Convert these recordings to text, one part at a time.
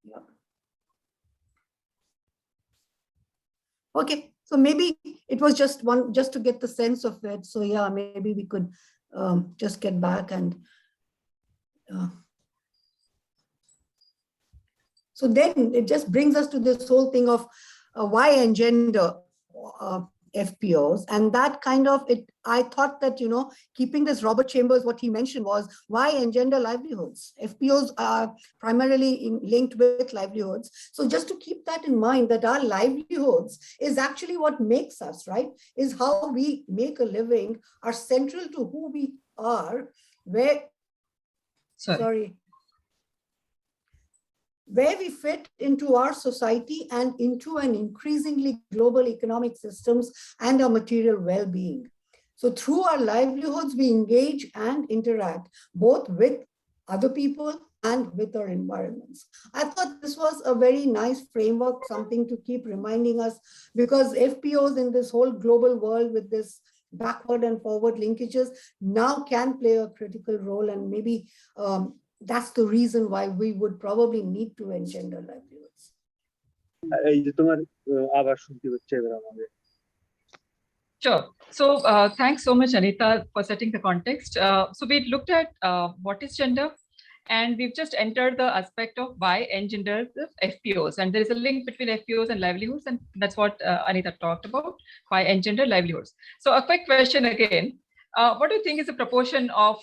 Yeah. Okay, so maybe it was just to get the sense of it. So yeah, maybe we could just get back and so then it just brings us to this whole thing of why engender FPOs, and that kind of it. I thought that, keeping this Robert Chambers, what he mentioned was why engender livelihoods. FPOs are primarily linked with livelihoods. So just to keep that in mind, that our livelihoods is actually what makes us, right? Is how we make a living, are central to who we are, where we fit into our society and into an increasingly global economic systems and our material well-being. So through our livelihoods, we engage and interact both with other people and with our environments. I thought this was a very nice framework, something to keep reminding us, because FPOs in this whole global world with this backward and forward linkages now can play a critical role, and maybe that's the reason why we would probably need to engender livelihoods. Sure. So thanks so much, Anita, for setting the context. So we looked at what is gender, and we've just entered the aspect of why engender FPOs. And there is a link between FPOs and livelihoods, and that's what Anita talked about, why engender livelihoods. So a quick question again. What do you think is the proportion of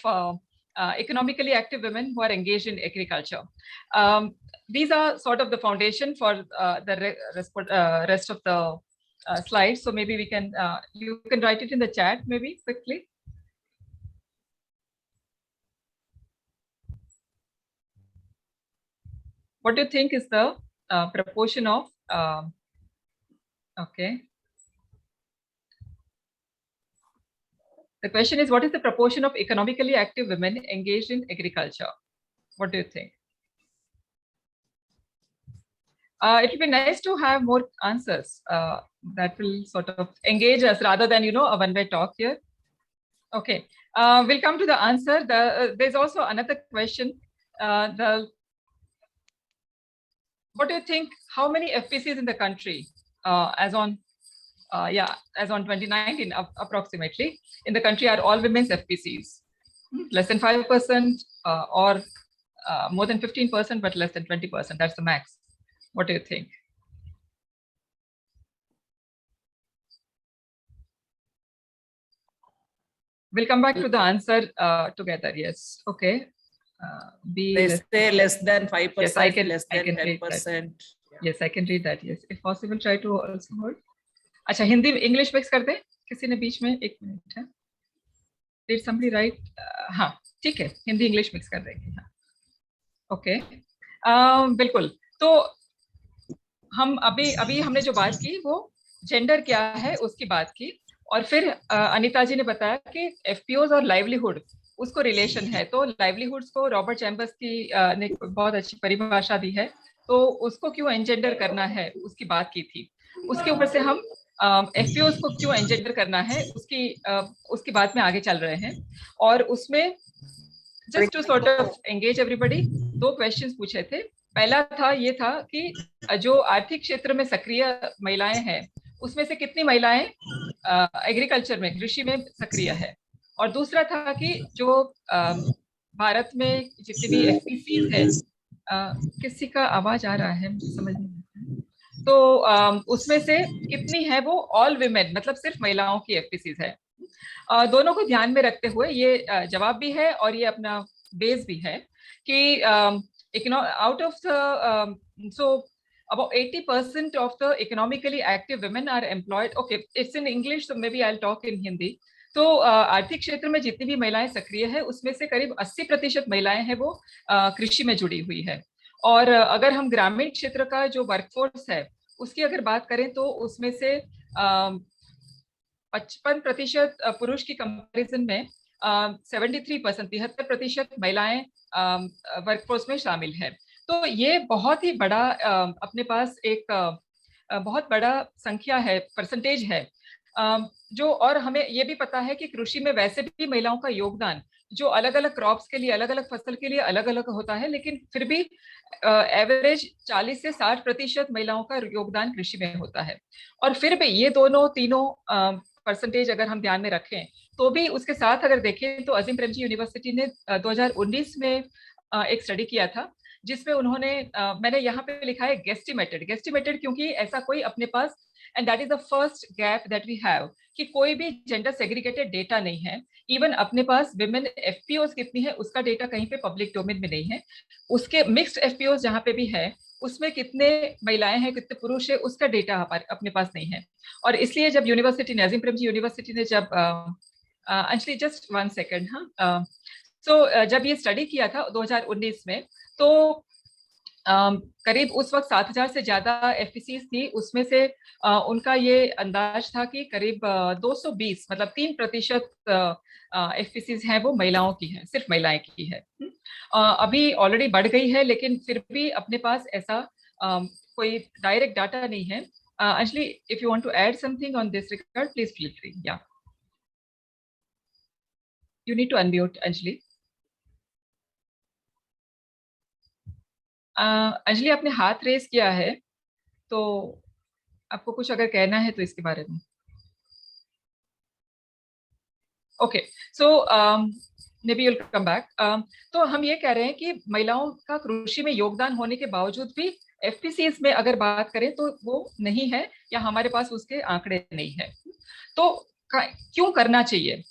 economically active women who are engaged in agriculture? These are sort of the foundation for the rest of the slides. So maybe we can, you can write it in the chat, maybe quickly. What do you think is the proportion of, okay. The question is, what is the proportion of economically active women engaged in agriculture? What do you think? It would be nice to have more answers that will sort of engage us rather than, a one-way talk here. Okay, we'll come to the answer. There's also another question. What do you think, how many FPCs in the country as on 2019 approximately in the country are all women's FPCs? Less than 5% or more than 15%, but less than 20%, that's the max. What do you think? We'll come back to the answer together. Yes. Okay. They say less than 5%, yes, I can, less than 10%. Yes, I can read that. Yes, if possible, try to also hold. अच्छा, Hindi English mix कर दे किसी ने बीच में, एक minute है. Did somebody write? हाँ, ठीक है, हिंदी इंग्लिश मिक्स कर देंगे. हाँ, ओके, बिल्कुल. तो हम अभी हमने जो बात की वो जेंडर क्या है उसकी बात की, और फिर अनीता जी ने बताया कि एफपीओज और लाइवलीहुड उसको रिलेशन है. तो लाइवलीहुड्स को रॉबर्ट चैम्बर्स की ने बहुत अच्छी परिभाषा दी है, तो उसको क्यों एंजेंडर करना है उसकी बात की थी. उसके ऊपर से हम एफपीओज को क्यों एंजेंडर करना है उसकी बात में आगे चल रहे हैं. और उसमें just to sort of engage everybody, 2 questions पूछे थे. पहला था ये था कि जो आर्थिक क्षेत्र में सक्रिय महिलाएं हैं उसमें से कितनी महिलाएं एग्रीकल्चर में, कृषि में सक्रिय है. और दूसरा था कि जो भारत में जितनी भी एफपीसीज है, किसी का आवाज आ रहा है मुझे समझ नहीं आता, तो उसमें से कितनी है वो ऑल विमेन, मतलब सिर्फ महिलाओं की एफपीसीज है. दोनों को ध्यान में रखते हुए ये जवाब भी है और ये अपना बेस भी है कि out of the so about 80% of the economically active women are employed. Okay, it's in English, so maybe I'll talk in Hindi. तो आर्थिक क्षेत्र में जितनी भी महिलाएं सक्रिय है उसमें से करीब 80% महिलाएं हैं वो कृषि में जुड़ी हुई है. और अगर हम ग्रामीण क्षेत्र का जो वर्कफोर्स है उसकी अगर बात करें तो उसमें से 55% पुरुष की कंपैरिजन में 73% महिलाएं वर्कफोर्स में शामिल है. तो ये बहुत ही बड़ा अपने पास एक बहुत बड़ा संख्या है, परसेंटेज है जो, और हमें ये भी पता है कि कृषि में वैसे भी महिलाओं का योगदान जो अलग अलग क्रॉप्स के लिए, अलग अलग फसल के लिए अलग अलग होता है, लेकिन फिर भी एवरेज 40 से 60% महिलाओं का योगदान कृषि में होता है। और फिर भी ये दोनों तीनों परसेंटेज अगर हम ध्यान में रखें, तो भी उसके साथ अगर देखें तो अजीम प्रेमजी यूनिवर्सिटी ने 2019 में एक स्टडी किया था, जिसमें उन्होंने मैंने यहाँ पे लिखा है गेस्टिमेटेड, क्योंकि ऐसा कोई अपने पास, and that is the first gap that we have, कि कोई भी जेंडर सेग्रीगेटेड डेटा नहीं है। इवन अपने पास विमेन एफपीओज कितनी है उसका डेटा कहीं पे पब्लिक डोमेन में नहीं है। उसके मिक्स्ड एफपीओज जहाँ पे भी है उसमें कितने महिलाएं हैं कितने पुरुष है उसका डेटा अपने पास नहीं है। और इसलिए जब यूनिवर्सिटी ने, अजीम प्रेमजी यूनिवर्सिटी ने जब अंजलि जस्ट 1 सेकेंड, हाँ, सो जब ये स्टडी किया था 2019 में, तो करीब उस वक्त 7,000 से ज्यादा एफपीसीज थी। उसमें से उनका ये अंदाज था कि करीब 220 मतलब 3% एफपीसीज हैं वो महिलाओं की हैं, सिर्फ महिलाएं की है। अभी ऑलरेडी बढ़ गई है, लेकिन फिर भी अपने पास ऐसा कोई डायरेक्ट डाटा नहीं है। Anjali, if you want to add something on this regard, please feel free. या you need to unmute Anjali. Anjali, आपने हाथ रेस किया है, तो आपको कुछ अगर कहना है तो इसके बारे में। Okay, so may be you'll come back. तो हम ये कह रहे हैं कि महिलाओं का कृषि में योगदान होने के बावजूद भी एफपीसीज में अगर बात करें तो वो नहीं है, या हमारे पास उसके आंकड़े नहीं है। तो क्यों करना चाहिए?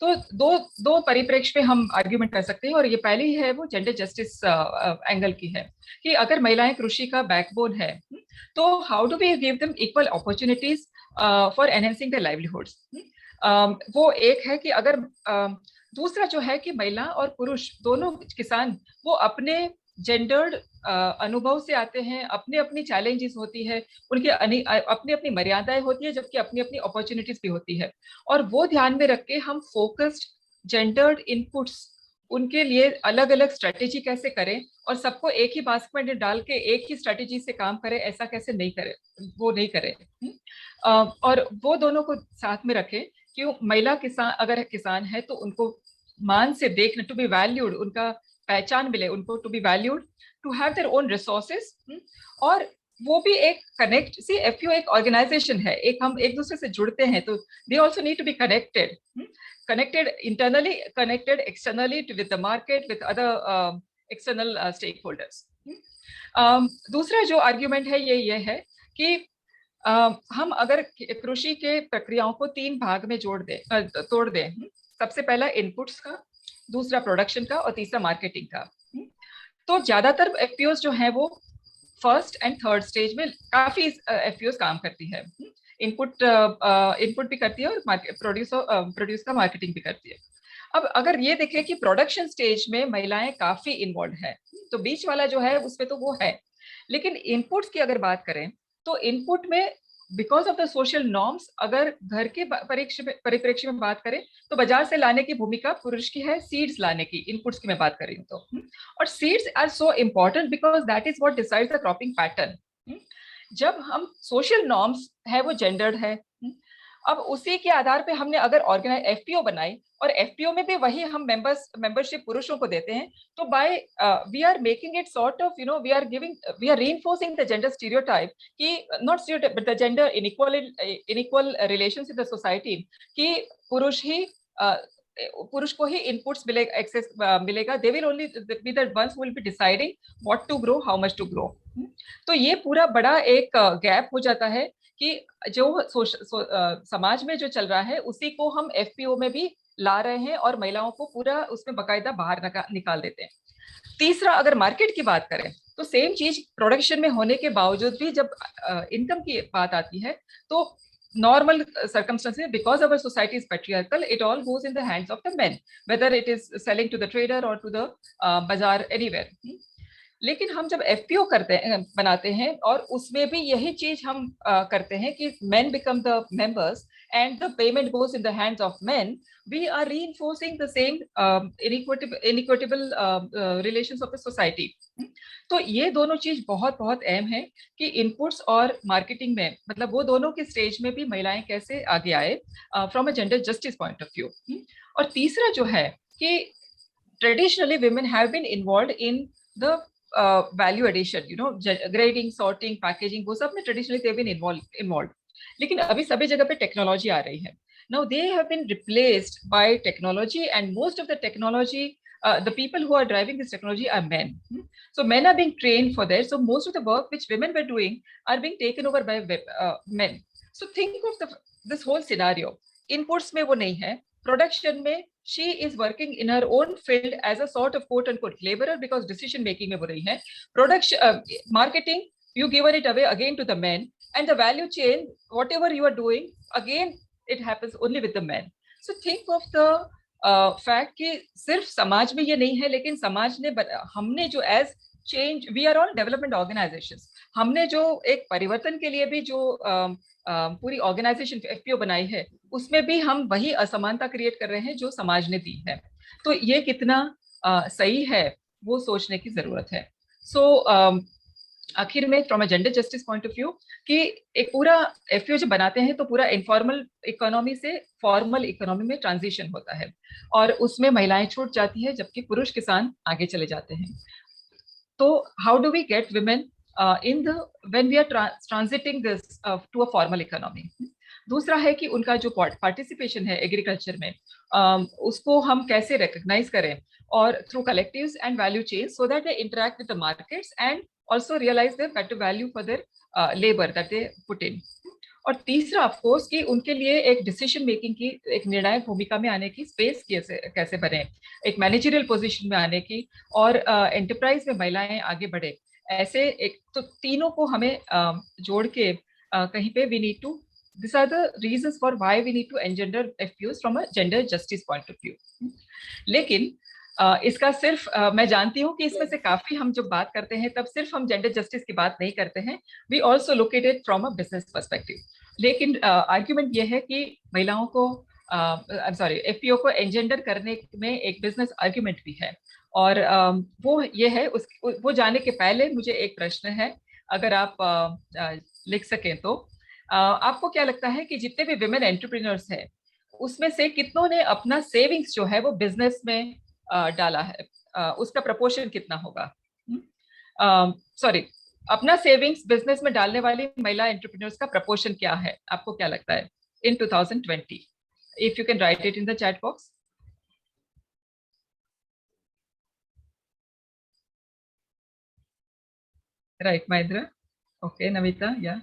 तो दो दो परिप्रेक्ष्य में हम आर्ग्यूमेंट कर सकते हैं, और ये पहली है वो जेंडर जस्टिस एंगल की है, कि अगर महिलाएं कृषि का बैकबोन है तो how do we give them equal opportunities for enhancing the livelihoods. वो एक है कि अगर दूसरा जो है कि महिला और पुरुष दोनों किसान वो अपने जेंडर्ड अनुभव से आते हैं, अपने अपनी चैलेंजेस होती है, उनकी अपनी अपनी मर्यादाएं होती है, जबकि अपनी अपनी अपॉर्चुनिटीज भी होती है। और वो ध्यान में रख के हम फोकस्ड जेंडर्ड इनपुट्स उनके लिए अलग अलग स्ट्रेटेजी कैसे करें, और सबको एक ही बास्केट में डाल के एक ही स्ट्रेटेजी से काम करें, ऐसा कैसे नहीं करें, वो नहीं करें। और वो दोनों को साथ में रखें। क्यों? महिला किसान अगर किसान है तो उनको मान से देखना, टू बी वैल्यूड, उनका पहचान मिले उनको, to be valued, to have their own resources. और वो भी एक कनेक्ट, सी एफपीओ एक ऑर्गेनाइजेशन है, एक हम एक दूसरे से जुड़ते हैं, तो they also need to be connected internally, connected externally with the market, with other external stakeholders. दूसरा जो आर्ग्यूमेंट है ये है कि हम अगर कृषि के प्रक्रियाओं को 3 भाग में तोड़ दें, सबसे पहला इनपुट्स का, दूसरा प्रोडक्शन का, और तीसरा मार्केटिंग का। तो ज्यादातर एफपीओज जो है वो फर्स्ट एंड थर्ड स्टेज में काफी एफपीओज काम करती है। इनपुट भी करती है और प्रोड्यूस का मार्केटिंग भी करती है। अब अगर ये देखें कि प्रोडक्शन स्टेज में महिलाएं काफी इन्वॉल्व है, तो बीच वाला जो है उसमें तो वो है, लेकिन इनपुट्स की अगर बात करें तो इनपुट में because of the social norms, अगर घर के परिप्रेक्ष्य में बात करें तो बाजार से लाने की भूमिका पुरुष की है, सीड्स लाने की, इनपुट्स की मैं बात कर रही हूँ तो। और seeds are so important because that is what decides the cropping pattern. जब हम सोशल नॉर्म्स है वो जेंडर्ड है, अब उसी के आधार पे हमने अगर ऑर्गेनाइज एफपीओ बनाई, और एफपीओ में भी वही हम मेंबरशिप पुरुषों को देते हैं, तो by we are making it sort of we are reinforcing the gender stereotype, कि not stereotype but the gender inequal relations in the society, कि पुरुष को ही इनपुट्स मिलेगा, एक्सेस मिलेगा, they will only be the ones who will be deciding what to grow, how much to grow. तो ये पूरा बड़ा एक गैप हो जाता है कि जो समाज में जो चल रहा है उसी को हम एफपीओ में भी ला रहे हैं, और महिलाओं को पूरा उसमें बकायदा बाहर निकाल देते हैं। तीसरा, अगर मार्केट की बात करें तो सेम चीज प्रोडक्शन में होने के बावजूद भी जब इनकम की बात आती है तो normal circumstances, because our society is patriarchal, it all goes in the hands of the men, whether it is selling to the trader or to the bazaar, anywhere. लेकिन हम जब एफपीओ बनाते हैं और उसमें भी यही चीज हम करते हैं कि men become the members and the payment goes in the hands of men, we are reinforcing the same inequitable relations of the society. तो ये दोनों चीज बहुत बहुत अहम है कि इनपुट्स और मार्केटिंग में, मतलब वो दोनों के स्टेज में भी महिलाएं कैसे आगे आए from a gender justice point of view. और तीसरा जो है कि traditionally women have been involved in the value addition, you know, grading, sorting, packaging, वो सब में traditionally they've been involved. लेकिन अभी सभी जगह पे टेक्नोलॉजी आ रही है. Now they have been replaced by technology, and most of the technology, the people who are driving this technology are men. So men are being trained for that. So most of the work which women were doing are being taken over by men. So think of this whole scenario. Inputs में वो नहीं है, production में she is working in her own field as a sort of quote unquote laborer because decision making में वो रही है. Production, marketing, you given it away again to the men, and the value chain, whatever you are doing, again it happens only with the men. So think of the fact कि सिर्फ समाज में ये नहीं है, लेकिन समाज ने हमने जो as change, we are all development organizations, हमने जो एक परिवर्तन के लिए भी जो पूरी ऑर्गेनाइजेशन FPO बनाई है, उसमें भी हम वही असमानता क्रिएट कर रहे हैं जो समाज ने दी है. तो ये कितना सही है वो सोचने की जरूरत है. सो आखिर में from a gender justice point of view कि एक पूरा FPO जब बनाते हैं तो पूरा इनफॉर्मल इकोनॉमी से फॉर्मल इकोनॉमी में ट्रांजिशन होता है, और उसमें महिलाएं छूट जाती है जबकि पुरुष किसान आगे चले जाते हैं. तो how do we get women in the when we are transiting this to a formal economy. दूसरा है कि उनका जो पार्टिसिपेशन है एग्रीकल्चर में, उसको हम कैसे रिकॉग्नाइज करें, और through collectives and value chain, so that they interact with the markets and also realise their better value for their labour that they put in. और तीसरा ऑफ कोर्स कि उनके लिए एक डिसीजन मेकिंग की, एक निर्णायक भूमिका में आने की स्पेस कैसे बने, एक मैनेजरियल पोजीशन में आने की, और एंटरप्राइज में महिलाएं आगे बढ़े. ऐसे एक तो तीनों को हमें जोड़ के कहीं पे we need to, this are the reasons for why we need to engender FPOs from a gender justice point of view. लेकिन इसका सिर्फ मैं जानती हूँ कि इसमें से काफी हम जब बात करते हैं तब सिर्फ हम जेंडर जस्टिस की बात नहीं करते हैं, we also look at it from a business perspective. लेकिन आर्ग्यूमेंट ये है कि महिलाओं को FPO को एंजेंडर करने में एक बिजनेस आर्ग्यूमेंट भी है, और वो ये है, वो जाने के पहले मुझे एक प्रश्न है, अगर आप लिख सकें तो. आपको क्या लगता है कि जितने भी विमेन एंटरप्रेन्योर्स हैं उसमें से कितनों ने अपना सेविंग्स जो है वो बिजनेस में डाला है, उसका प्रपोर्शन कितना होगा? सॉरी, अपना सेविंग्स बिजनेस में डालने वाली महिला एंटरप्रेन्योर्स का प्रपोर्शन क्या है, आपको क्या लगता है इन 2020? If you can write it in the chat box. Right, Mahendra. Okay, Navita, yeah.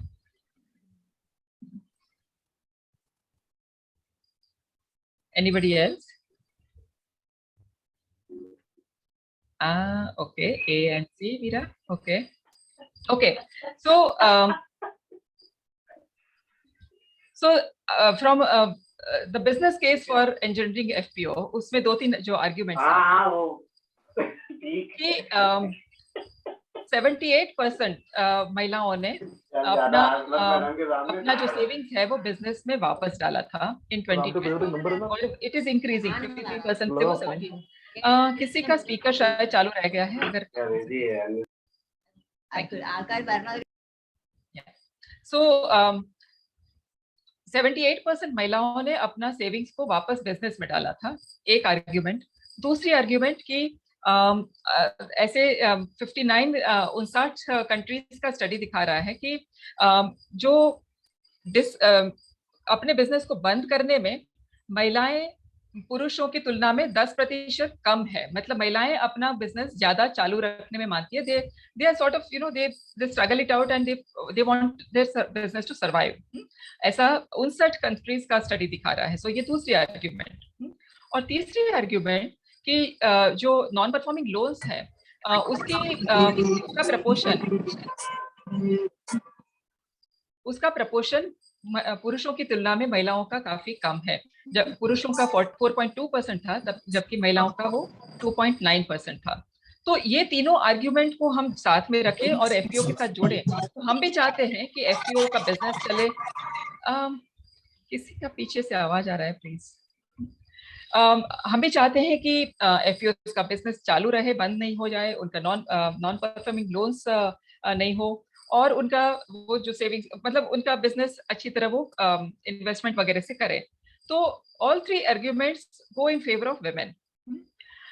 Anybody else? Okay, A and C, Veera. Okay. Okay. So, from the business case for engendering FPO, उसमें दो तीन जो arguments हैं कि 78% महिलाओं ने अपना जो सेविंग्स है वो बिजनेस में वापस डाला था इन 2020, और इट इज इंक्रीजिंग 53% से वो 70. किसी का स्पीकर शायद चालू रह गया है, अगर सो 78% महिलाओं ने अपना सेविंग्स को वापस बिजनेस में डाला था, एक आर्ग्यूमेंट. दूसरी आर्ग्यूमेंट कि ऐसे 59 कंट्रीज का स्टडी दिखा रहा है कि जो अपने बिजनेस को बंद करने में महिलाएं पुरुषों की तुलना में 10% कम है. मतलब महिलाएं अपना बिजनेस ज्यादा चालू रखने में मानती है. They are sort of they struggle it out and they want their business to survive. ऐसा 59 कंट्रीज का स्टडी दिखा रहा है. सो ये दूसरी आर्ग्यूमेंट. और तीसरी आर्ग्यूमेंट कि जो नॉन परफॉर्मिंग लोन्स है उसका प्रपोर्शन पुरुषों की तुलना में महिलाओं का काफी कम है. जब पुरुषों का 4.2% था, जबकि महिलाओं का वो 2.9% था. तो ये तीनों आर्ग्यूमेंट को हम साथ में रखें और FPO के साथ जोड़ें. तो हम भी चाहते हैं कि FPO का बिजनेस चले. किसी का पीछे से आवाज आ रहा है, प्लीज. हम भी चाहते हैं कि FPOs का बिजनेस चालू रहे, बंद नहीं हो जाए, उनका नॉन परफॉर्मिंग लोन्स नहीं हो, और उनका वो जो सेविंग्स, मतलब उनका बिजनेस अच्छी तरह वो इन्वेस्टमेंट वगैरह से करे. तो all three arguments go in favour of women.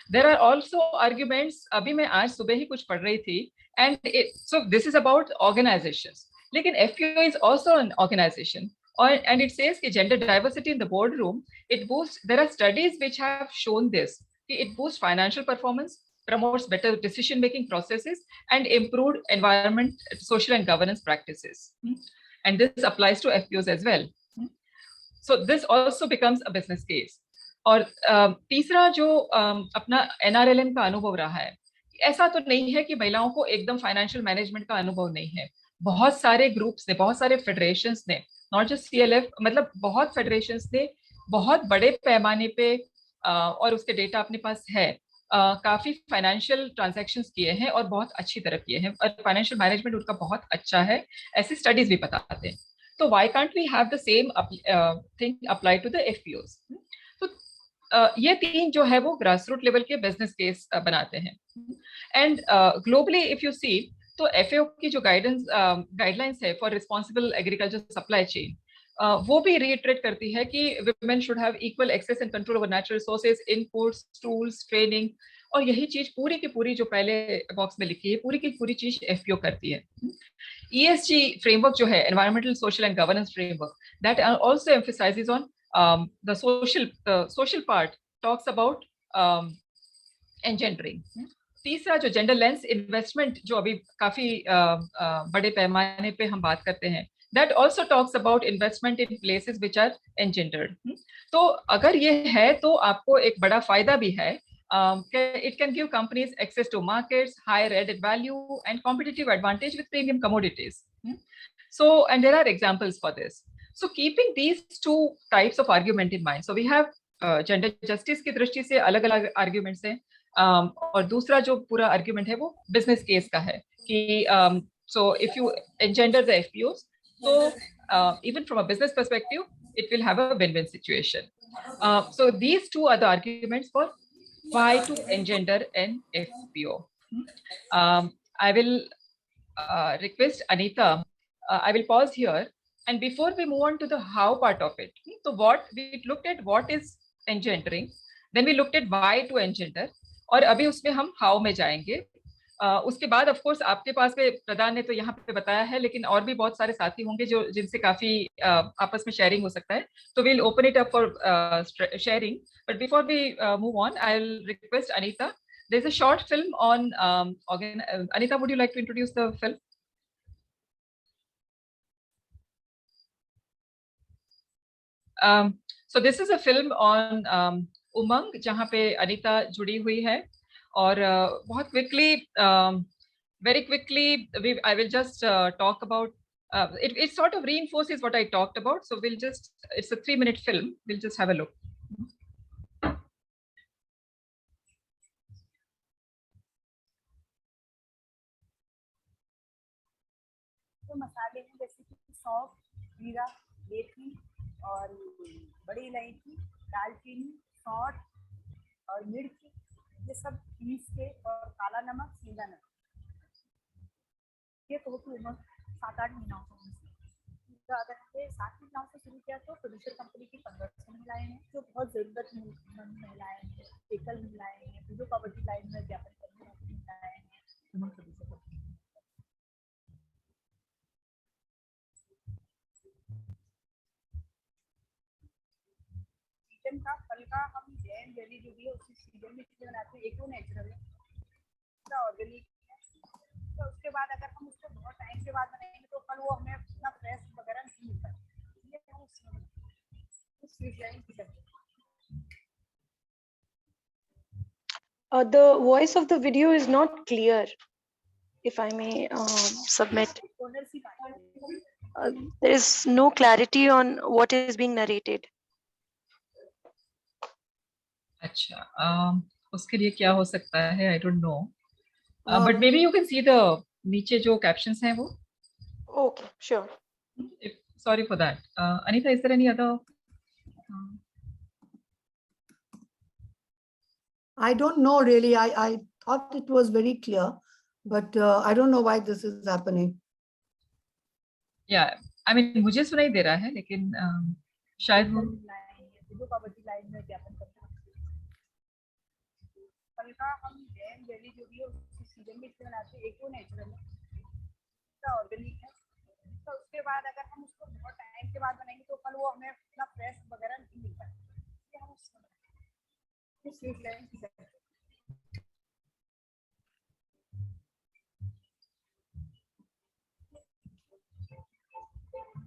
there are also arguments, अभी मैं आज सुबह ही कुछ पढ़ रही थी, and so this is about organizations, लेकिन FPO is also an organization, and it says कि gender diversity in the boardroom, it boosts, there are studies which have shown this, it boosts financial performance, promotes better decision making processes, and improved environment, social and governance practices. And this applies to FPOs as well. So this also becomes a business case. और तीसरा जो अपना NRLM का अनुभव रहा है, ऐसा तो नहीं है कि महिलाओं को एकदम फाइनेंशियल मैनेजमेंट का अनुभव नहीं है. बहुत सारे ग्रुप्स ने, बहुत सारे फेडरेशंस ने, नॉट जस्ट CLF, मतलब बहुत फेडरेशंस ने बहुत बड़े पैमाने पे, और उसके डेटा अपने पास है, काफी फाइनेंशियल ट्रांजैक्शंस किए हैं और बहुत अच्छी तरह किए हैं, और फाइनेंशियल मैनेजमेंट उनका बहुत अच्छा है, ऐसी स्टडीज भी बताते हैं. तो why can't we have the same thing apply to the FPOs? तो ये तीन जो है वो ग्रास रूट लेवल के बिजनेस केस बनाते हैं. And globally if you see, तो FAO की जो गाइडलाइंस है for responsible agriculture supply chain, वो भी रीइटरेट करती है कि women should have equal access and control over natural resources, inputs, tools, training, और यही चीज पूरी की पूरी जो पहले बॉक्स में लिखी है, पूरी की पूरी चीज FPO करती है. ESG framework जो है, environmental, social and governance framework, that also emphasizes on the social part, talks about engendering. तीसरा जो जेंडर लेंस इन्वेस्टमेंट जो अभी काफी बड़े पैमाने पे हम बात करते हैं, that also talks about investment in places which are engendered. तो अगर ये है तो आपको एक बड़ा फायदा भी है. It can give companies access to markets, higher added value and competitive advantage with premium commodities. So, and there are examples for this. So keeping these two types of argument in mind, so we have gender justice की दृष्टि से अलग-अलग arguments हैं, और दूसरा जो पूरा argument है वो business case का है कि so if you engender the FPOs, so even from a business perspective, it will have a win-win situation. So these two are the arguments for why to engender an FPO. I will request Anita, I will pause here, and before we move on to the how part of it, so what we looked at, what is engendering, then we looked at why to engender, और अभी उसमें हम how में जाएंगे. उसके बाद of course आपके पास में प्रधान ने तो यहाँ पे बताया है, लेकिन और भी बहुत सारे साथी होंगे जो जिनसे काफी आपस में शेयरिंग हो सकता है, तो we'll open it up for sharing. But before we move on, I'll request Anita. There's a short film on Anita, would you like to introduce the film? So this is a film on Umang, जहाँ पे अनीता जुड़ी हुई है, और बहुत quickly, very quickly, I will just talk about. It sort of reinforces what I talked about. So we'll just, it's a 3-minute film. We'll just have a look. तो मसाले हैं जैसे कि सौंफ, जीरा, मेथी और बड़ी इलायची, दालचीनी, सौंठ और मिर्च, ये सब पीस के, और काला नमक, सीधा नमक. ये तो होती है 7-8 महीनों से. तो अगर हमने 7 महीनों से शुरू किया तो प्रोड्यूसर कंपनी की 1500 महिलाएं हैं जो बहुत जरूरतमंद महिलाएं हैं, एकल महिलाएं हैं, जो पॉवर्टी लाइन में व्यापक करने वाली महिलाएं हैं. सीजन का फल का हम जैम जेली जो भी है उसी सीजन में चीजें बनाते हैं. एक वो नेचुरल है, दूसरा ऑर्गेनिक है. तो उसके बाद अगर हम उसको बहुत टाइम के बाद बनाएंगे तो फल वो हमें उतना फ्रेश वगैरह नहीं मिलता. ये हम उस डिजाइन की करते हैं. The voice of the video is not clear, if I may submit. There is no clarity on what is being narrated. अच्छा, उसके लिए क्या हो सकता है, I don't know. But maybe you can see the नीचे जो captions हैं वो. Okay, sure. Sorry for that. Anita, is there any other? I don't know really. I thought it was very clear, but I don't know why this is happening. Yeah, I mean मुझे सुनाई दे रहा है, लेकिन शायद वो फल का हम जैम जेली जो भी है उसी सीजन में इसलिए बनाते हैं, एक वो नेचुरल है, दूसरा ऑर्गेनिक है। तो उसके बाद अगर हम उसको बहुत टाइम के बाद बनाएंगे तो फल वो हमें इतना फ्रेश वगैरह नहीं मिलता है, इसलिए हम उसको स्वीट लेमन की करते हैं।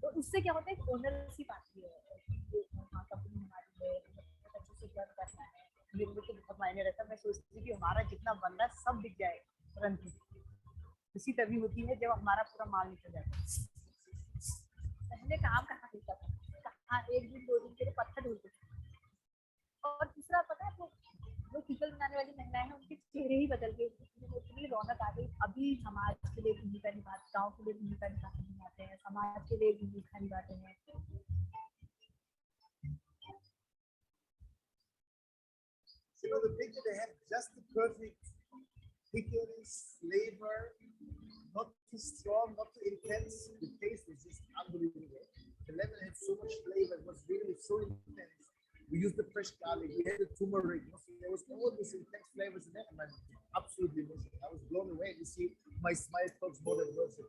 तो इससे क्या होता है, ओनरशिप आती है, हाँ कंपनी हमारी है, अच्छे से रन करना है, मेरे लिए तो बहुत मायने रहता है। मैं सोचती हूँ कि हमारा जितना बन रहा है सब बिक जाए तुरंत ही। खुशी तभी होती है जब हमारा पूरा माल निकल जाता है। पहले काम कहाँ मिलता था, कहाँ एक दिन दो दिन के लिए पत्थर ढूंढते थे। और दूसरा पता है, वो चिकन बनाने वाली महिलाएं हैं, उनके चेहरे ही बदल गए, इतनी रौनक आ गई। अभी समाज के लिए भूमिका निभाते, गाँव के लिए भूमिका निभाते हैं, समाज के लिए भूमिका निभाते हैं। You know, the picture they have just the perfect thickness, flavor, not too strong, not too intense. The taste is just unbelievable. The lemon had so much flavor, it was really so intense. We used the fresh garlic, we had the turmeric, there was all these intense flavors in there, and I'm absolutely missing. I was blown away. You see, my smile talks more than words.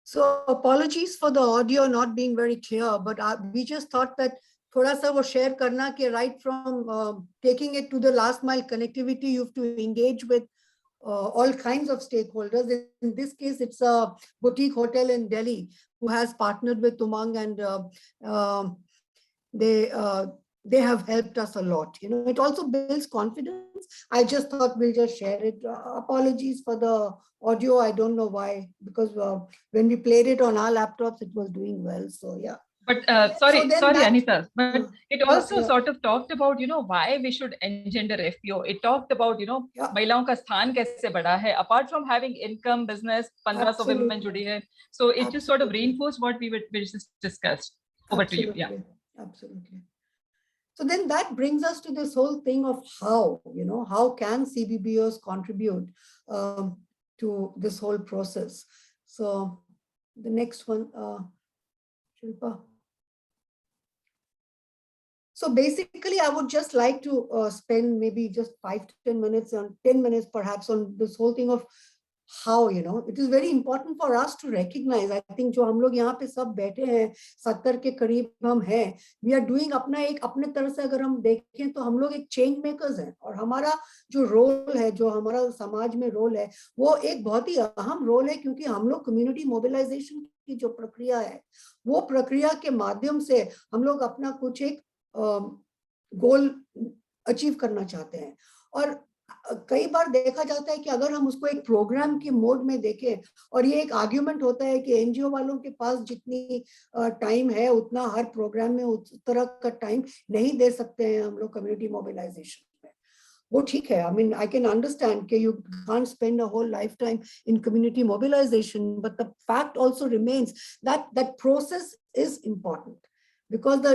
So apologies for the audio not being very clear, but we just thought that thoda sa wo share karna ke right from taking it to the last mile connectivity, you have to engage with all kinds of stakeholders. In this case, it's a boutique hotel in Delhi who has partnered with Umang, and they have helped us a lot. You know, it also builds confidence. I just thought we'll just share it. Apologies for the audio. I don't know why, because when we played it on our laptops, it was doing well. So yeah. But sorry, Anita, but it also yeah. sort of talked about, you know, why we should engender FPO. It talked about, you know, महिलाओं का स्थान कैसे बढ़ा है, apart from having income, business, 1500 women जुड़ी है. So it just sort of reinforced what we just discussed. Over to you. Yeah. Absolutely. So then that brings us to this whole thing of how, you know, how can CBBOs contribute to this whole process? So the next one, Shilpa. So basically, I would just like to spend maybe just 5 to 10 minutes, on 10 minutes perhaps, on this whole thing of how, you know, it is very important for us to recognize. I think जो हम लोग यहाँ पे सब बैठे हैं, 70 के करीब हम हैं, we are doing अपना एक अपने तरह से अगर हम देखें तो हम लोग एक चेंज मेकर्स हैं, और हमारा जो रोल है, जो हमारा समाज में रोल है, वो एक बहुत ही अहम रोल है, क्योंकि हम लोग कम्युनिटी मोबिलाइजेशन की जो प्रक्रिया है, वो प्रक्रिया के माध्यम से हम लोग अपना कुछ एक गोल अचीव करना चाहते हैं। और कई बार देखा जाता है कि अगर हम उसको एक प्रोग्राम के मोड में देखें, और ये एक आर्ग्यूमेंट होता है कि एनजीओ वालों के पास जितनी टाइम है उतना हर प्रोग्राम में उस तरह का टाइम नहीं दे सकते हैं हम लोग कम्युनिटी मोबिलाइजेशन में। वो ठीक है, I mean, I can understand कि you can't spend a whole lifetime in community mobilization, but the fact also remains that that process is important, because the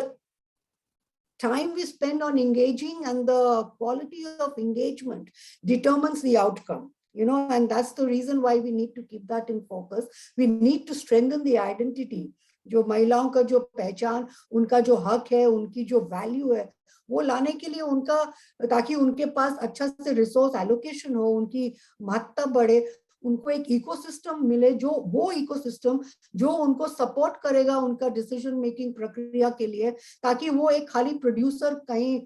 time we spend on engaging and the quality of engagement determines the outcome, you know, and that's the reason why we need to keep that in focus. We need to strengthen the identity. जो महिलाओं का जो पहचान, उनका जो हक है, उनकी जो वैल्यू है, वो लाने के लिए उनका, ताकि उनके पास अच्छा से रिसोर्स एलोकेशन हो, उनकी महत्ता बढ़े, उनको एक इकोसिस्टम मिले, जो वो इकोसिस्टम जो उनको सपोर्ट करेगा उनका डिसीजन मेकिंग प्रक्रिया के लिए, ताकि वो एक खाली प्रोड्यूसर कहीं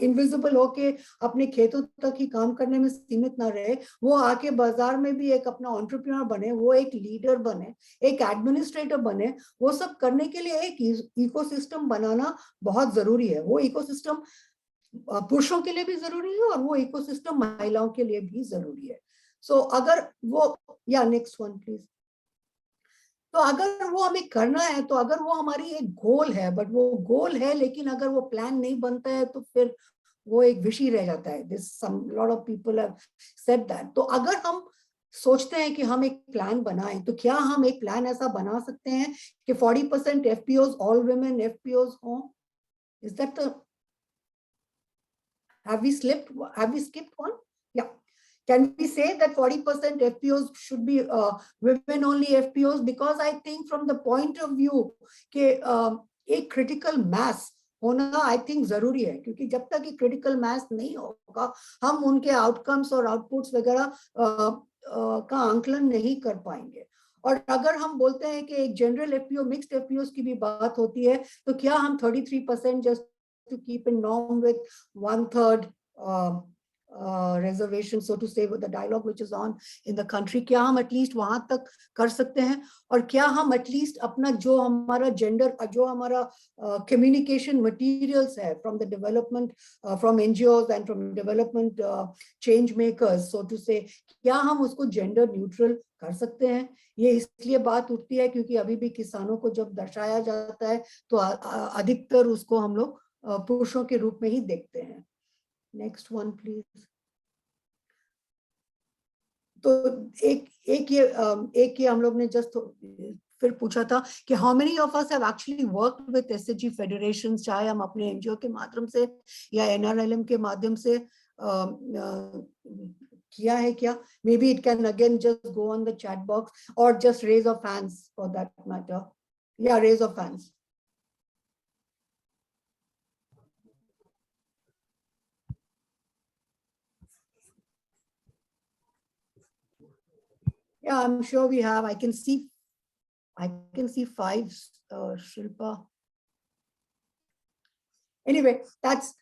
इनविजिबल होके अपने खेतों तक ही काम करने में सीमित ना रहे, वो आके बाजार में भी एक अपना एंटरप्रेन्योर बने, वो एक लीडर बने, एक एडमिनिस्ट्रेटर बने। वो सब करने के लिए एक इकोसिस्टम बनाना बहुत जरूरी है। वो इकोसिस्टम पुरुषों के लिए भी जरूरी है, और वो इकोसिस्टम महिलाओं के लिए भी जरूरी है। सो अगर वो, या नेक्स्ट वन प्लीज। तो अगर वो हमें करना है, तो अगर वो हमारी एक गोल है, बट वो गोल है लेकिन अगर वो प्लान नहीं बनता है तो फिर वो एक विषय रह जाता है। This some lot of people have said that. तो अगर हम सोचते हैं कि हम एक प्लान बनाएं, तो क्या हम एक प्लान ऐसा बना सकते हैं कि 40% FPOs, ऑल वुमेन FPOs हों? Is that the, have we skipped one? Yeah. Can we say that 40% FPOs should be women only FPOs? Because I think from the point of view कि एक critical mass होना I think जरूरी है, क्योंकि जब तक ये क्रिटिकल मास नहीं होगा हम उनके आउटकम्स और आउटपुट्स वगैरह का आंकलन नहीं कर पाएंगे। और अगर हम बोलते हैं कि एक जनरल एफपीओ मिक्स्ड एफपीओस की भी बात होती है, तो क्या हम 33% just to keep in norm with 1/3 reservation, so to say, with the dialogue which is on in the country, क्या हम एटलीस्ट वहां तक कर सकते हैं? और क्या हम एटलीस्ट अपना जो हमारा जेंडर, जो हमारा कम्युनिकेशन मटेरियल्स है from the development, from NGOs and from development change makers, so to say, क्या हम उसको जेंडर न्यूट्रल कर सकते हैं? ये इसलिए बात उठती है क्योंकि अभी भी किसानों को जब दर्शाया जाता है तो अधिकतर उसको हम लोग पुरुषों के रूप में ही देखते हैं। Next one please. तो एक ये हम लोग ने जस्ट फिर पूछा था कि how many of us have actually worked with SHG federation, चाहे हम अपने एनजीओ के माध्यम से या एनआरएलएम के माध्यम से किया है क्या? Maybe it can again just go on the chat box और just raise of hands for that matter. या raise of hands. Yeah, I'm sure we have. I can see 5, Shilpa. Anyway, that's,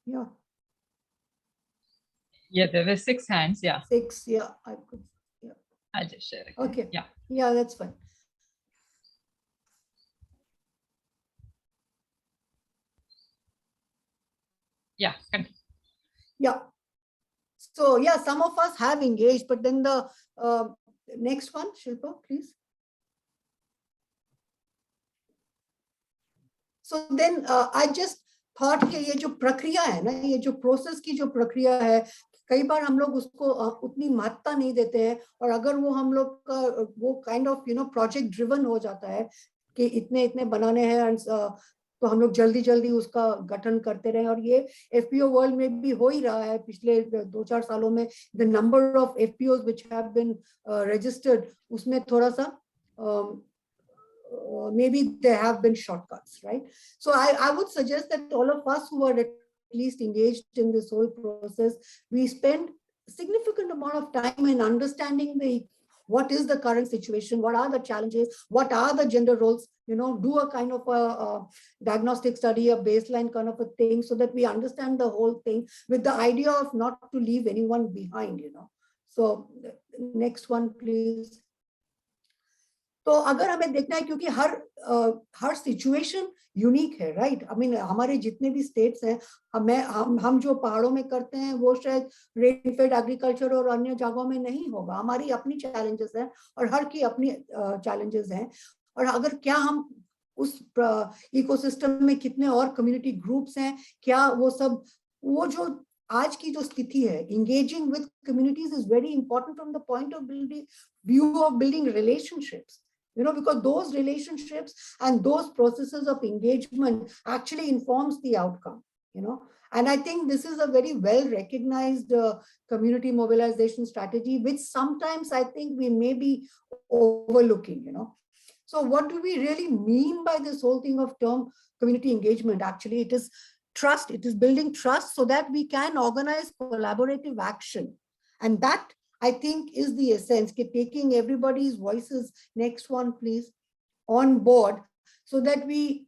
yeah. Yeah, there were 6 hands. Yeah. 6, yeah, I could, yeah. I'll just share it. Okay. Yeah. Yeah, that's fine. Yeah. Continue. Yeah. So yeah, some of us have engaged, but then the next one, Shilpa, please. So then I just thought कि ये जो प्रक्रिया है ना, ये जो process की जो प्रक्रिया है, कई बार हम लोग उसको उतनी महत्ता नहीं देते हैं, और अगर वो हम लोग का वो काइंड ऑफ प्रोजेक्ट ड्रिवन हो जाता है कि इतने इतने बनाने हैं, तो हम लोग जल्दी जल्दी उसका गठन करते रहे। और ये एफपीओ वर्ल्ड में भी हो ही रहा है पिछले 2-4 सालों में। The number of FPOs which have been registered, उसमें थोड़ा सा maybe there have been shortcuts, right? So I would suggest that all of us who are at least engaged in this whole process, we spend significant amount of time in understanding what is the current situation, what are the challenges, what are the gender roles, do a kind of a diagnostic study, a baseline kind of a thing, so that we understand the whole thing with the idea of not to leave anyone behind, So next one, please. तो अगर हमें देखना है, क्योंकि हर situation unique है, right? I mean हमारे जितने भी स्टेट्स हैं, हम जो पहाड़ों में करते हैं वो शायद रेन फेड एग्रीकल्चर और अन्य जगहों में नहीं होगा। हमारी अपनी चैलेंजेस हैं और हर की अपनी चैलेंजेस हैं। और अगर क्या हम उस इकोसिस्टम में कितने और कम्युनिटी ग्रुप्स हैं, क्या वो सब, वो जो आज की जो स्थिति है, engaging with communities is very important from the point of building relationships, because those relationships and those processes of engagement actually informs the outcome, and I think this is a very well recognized community mobilization strategy, which sometimes I think we may be overlooking, So what do we really mean by this whole thing of term community engagement? Actually, it is trust. It is building trust so that we can organize collaborative action. And that, I think, is the essence, taking everybody's voices, next one, please, on board, so that we,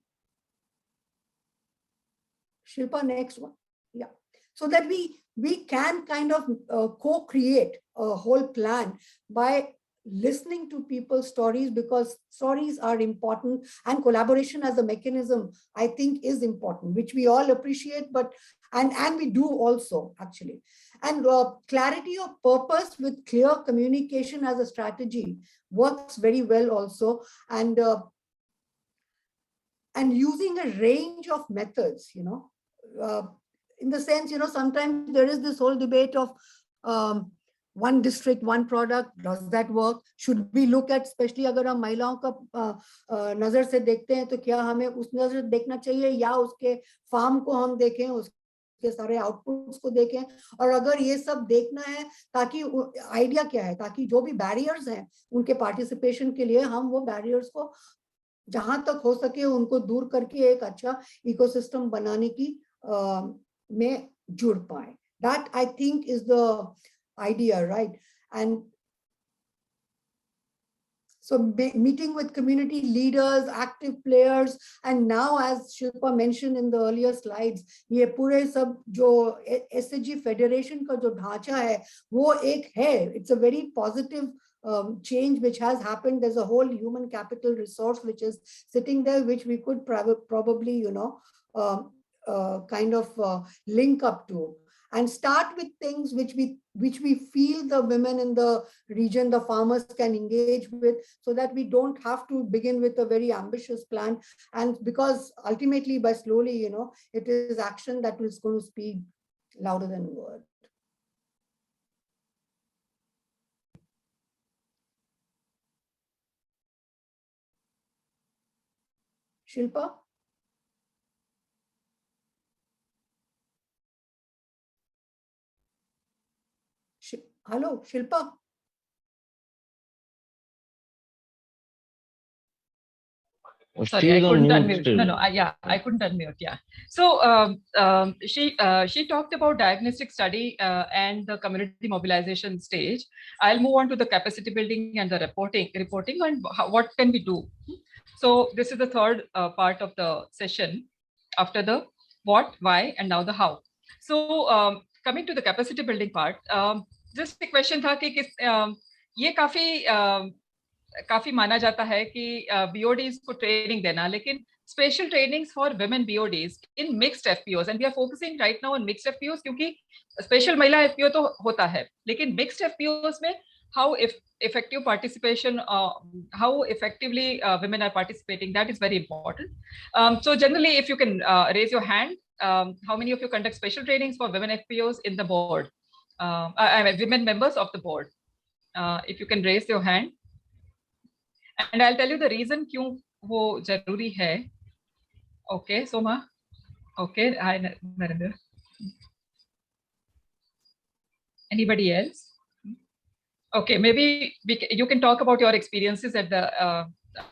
Shilpa, next one. Yeah. So that we can kind of co-create a whole plan by listening to people's stories, because stories are important, and collaboration as a mechanism, I think, is important, which we all appreciate, but and we do also, actually. And clarity of purpose with clear communication as a strategy works very well also, and using a range of methods, in the sense, sometimes there is this whole debate of one district, one product. Does that work? Should we look at, especially अगर हम महिलाओं का नजर से देखते हैं, तो क्या हमें उस नजर से देखना चाहिए, या उसके फार्म को हम देखें, उसके सारे आउटपुट्स को देखें? और अगर ये सब देखना है, ताकि आइडिया क्या है, ताकि जो भी बैरियर्स हैं उनके पार्टिसिपेशन के लिए, हम वो बैरियर्स को जहां तक हो सके उनको दूर करके एक अच्छा इकोसिस्टम बनाने की में जुड़ पाए. That I think is the idea, right? And so meeting with community leaders, active players, and now as Shilpa mentioned in the earlier slides, ये पूरे सब जो SHG Federation का जो ढांचा है, वो एक है. It's a very positive change which has happened. There's a whole human capital resource which is sitting there, which we could probably, you know, kind of link up to. And start with things which we feel the women in the region, the farmers can engage with, so that we don't have to begin with a very ambitious plan. And because ultimately by slowly, you know, it is action that is going to speak louder than word. Shilpa? Hello, Shilpa? Sorry, I couldn't unmute. No, I couldn't unmute. Yeah. So she talked about diagnostic study and the community mobilization stage. I'll move on to the capacity building and the reporting and what can we do. So this is the third part of the session. After the what, why, and now the how. So coming to the capacity building part, just a question था कि ये काफी माना जाता है कि BODs को training देना, लेकिन special trainings for women BODs in mixed FPOs, and we are focusing right now on mixed FPOs, क्योंकि स्पेशल महिला FPO तो होता है, लेकिन मिक्स्ड FPOs में how effective participation, how effectively women are participating, that is very important. So generally, if you can raise your hand, how many of you conduct special trainings for women FPOs in the board? Women members of the board. If you can raise your hand. And I'll tell you the reason क्यों वो जरूरी है. Okay, Soma. Okay, hi Narendra. Anybody else? Okay, maybe you can talk about your experiences at the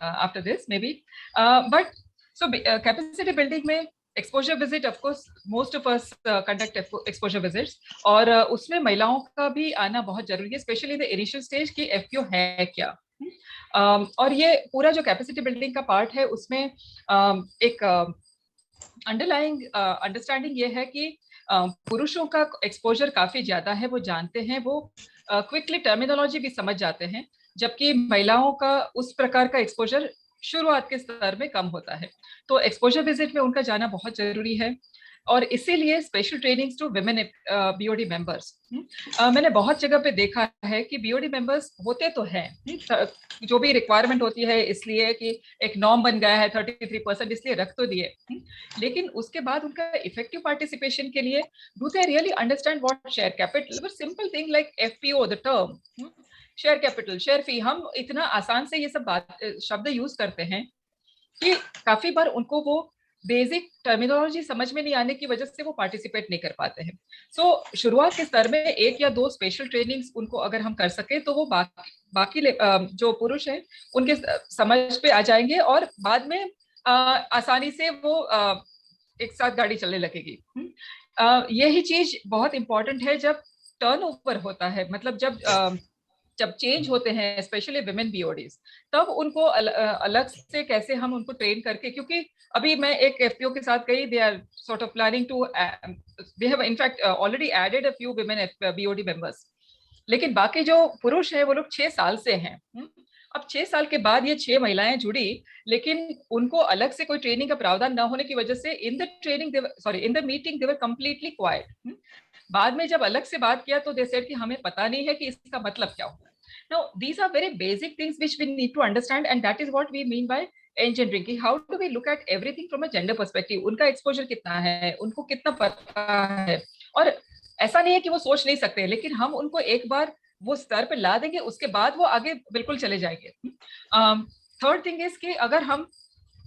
after this maybe. But so capacity building में exposure visit, of course most of us conduct exposure visits, और उसमें महिलाओं का भी आना बहुत जरूरी है, especially the initial stage कि FPO है क्या. और ये पूरा जो कैपेसिटी बिल्डिंग का पार्ट है उसमें एक अंडरलाइंग अंडरस्टैंडिंग ये है कि पुरुषों का एक्सपोजर काफी ज्यादा है, वो जानते हैं, वो क्विकली टर्मिनोलॉजी भी समझ जाते हैं, जबकि महिलाओं का उस प्रकार का एक्सपोजर शुरुआत के स्तर में कम होता है. तो एक्सपोजर विजिट में उनका जाना बहुत जरूरी है, और इसीलिए special trainings to women BOD members. मैंने बहुत जगह पे देखा है कि BOD मेंबर्स होते तो हैं, जो भी रिक्वायरमेंट होती है इसलिए कि एक नॉर्म बन गया है 33%, इसलिए रख तो दिए, लेकिन उसके बाद उनका इफेक्टिव पार्टिसिपेशन के लिए do they really understand what share capital, simple thing like FPO, the term share capital, share fee, हम इतना आसान से ये सब शब्द यूज करते हैं कि काफी बार उनको वो बेसिक टर्मिनोलॉजी समझ में नहीं आने की वजह से वो पार्टिसिपेट नहीं कर पाते हैं. सो शुरुआत के स्तर में 1 या 2 स्पेशल ट्रेनिंग्स उनको अगर हम कर सके तो वो बाकी जो पुरुष हैं उनके समझ पे आ जाएंगे, और बाद में आसानी से वो एक साथ गाड़ी चलने लगेगी. यही चीज बहुत इंपॉर्टेंट है जब टर्नओवर होता है, मतलब जब चेंज होते हैं स्पेशली विमेन BODs, तब उनको अलग से कैसे हम उनको ट्रेन करके, क्योंकि अभी मैं एक FPO के साथ गई, they are sort of planning to, they have in fact already added a few women BOD members, लेकिन बाकी जो पुरुष हैं वो लोग 6 साल से हैं. अब 6 साल के बाद ये 6 महिलाएं जुड़ी, लेकिन उनको अलग से कोई ट्रेनिंग का प्रावधान न होने की वजह से इन the meeting they were completely quite. बाद में जब अलग से बात किया तो दे सेड कि हमें पता नहीं है कि इसका मतलब क्या होता है. Now, these are very basic things which we need to understand, and that is what we mean by engendering. कि how do we look at everything from a gender perspective? उनका exposure कितना है, उनको कितना पता है, और ऐसा नहीं है कि वो सोच नहीं सकते, लेकिन हम उनको एक बार वो स्तर पे ला देंगे, उसके बाद वो आगे बिल्कुल चले जाएंगे. थर्ड थिंग इज कि अगर हम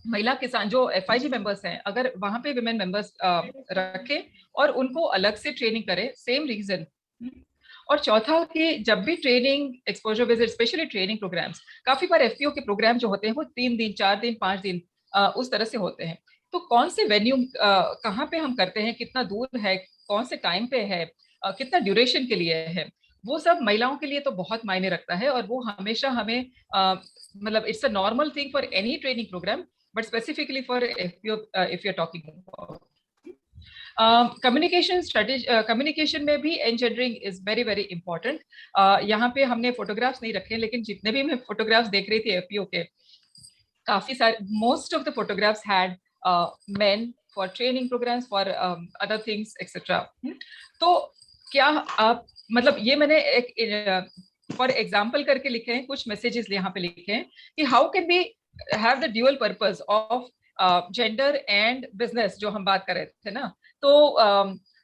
महिला किसान जो FIG मेंबर्स हैं, अगर वहां पे विमेन मेंबर्स रखें और उनको अलग से ट्रेनिंग करें, सेम रीजन, और चौथा कि जब भी training exposure visit specially training programmes, काफी बार एफपीओ के प्रोग्राम जो होते हैं वो 3 दिन 4 दिन 5 दिन उस तरह से होते हैं। तो कौन से वेन्यू कहाँ पे हम करते हैं, कितना दूर है, कौन से टाइम पे है, कितना ड्यूरेशन के लिए है, वो सब महिलाओं के लिए तो बहुत मायने रखता है। और वो हमेशा हमें मतलब it's a normal thing for any training programme, but specifically for FPO if you are talking about communication strategy. Communication में भी engendering is very very important. यहाँ पे हमने फोटोग्राफ्स नहीं रखे, लेकिन जितने भी मैं फोटोग्राफ्स देख रही थी एफपीओ के, काफी सारे, most of the photographs had men for training programmes, for other things etcetera. तो क्या आप, मतलब ये मैंने एक फॉर एग्जाम्पल करके लिखे हैं, कुछ मैसेजेस यहाँ पे लिखे हैं कि how can be have the dual purpose of gender and business, जो हम बात कर रहे थे ना। तो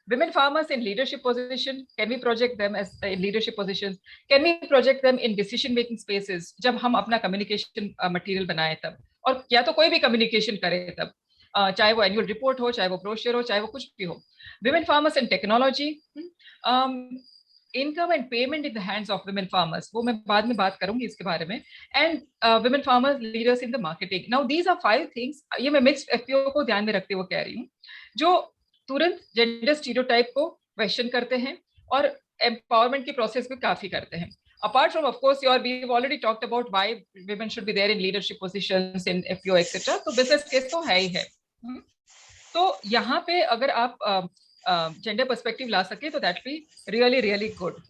women farmers in leadership position, can we project them as in leadership positions? Can we project them in decision making spaces जब हम अपना communication material बनाए तब, और या तो कोई भी communication करे तब, चाहे वो annual report हो, चाहे वो brochure हो, चाहे वो कुछ भी हो। Women farmers in technology, income and payment in the hands of women farmers, वो मैं बाद में बात करूंगी इसके बारे में। And women farmers leaders in the marketing. Now these are 5 things, ये मैं mixed FPO को ध्यान में रखते हुए कह रही हूँ, जो तुरंत जेंडर स्टीरियोटाइप को क्वेश्चन करते हैं और एम्पावरमेंट की प्रोसेस में काफी करते हैं। Apart from of course your we already talked about why women should be there in leadership positions in FPO etcetera, तो बिजनेस केस तो है ही है। तो यहाँ पे अगर आप जेंडर पर्सपेक्टिव ला सके तो that be really really good.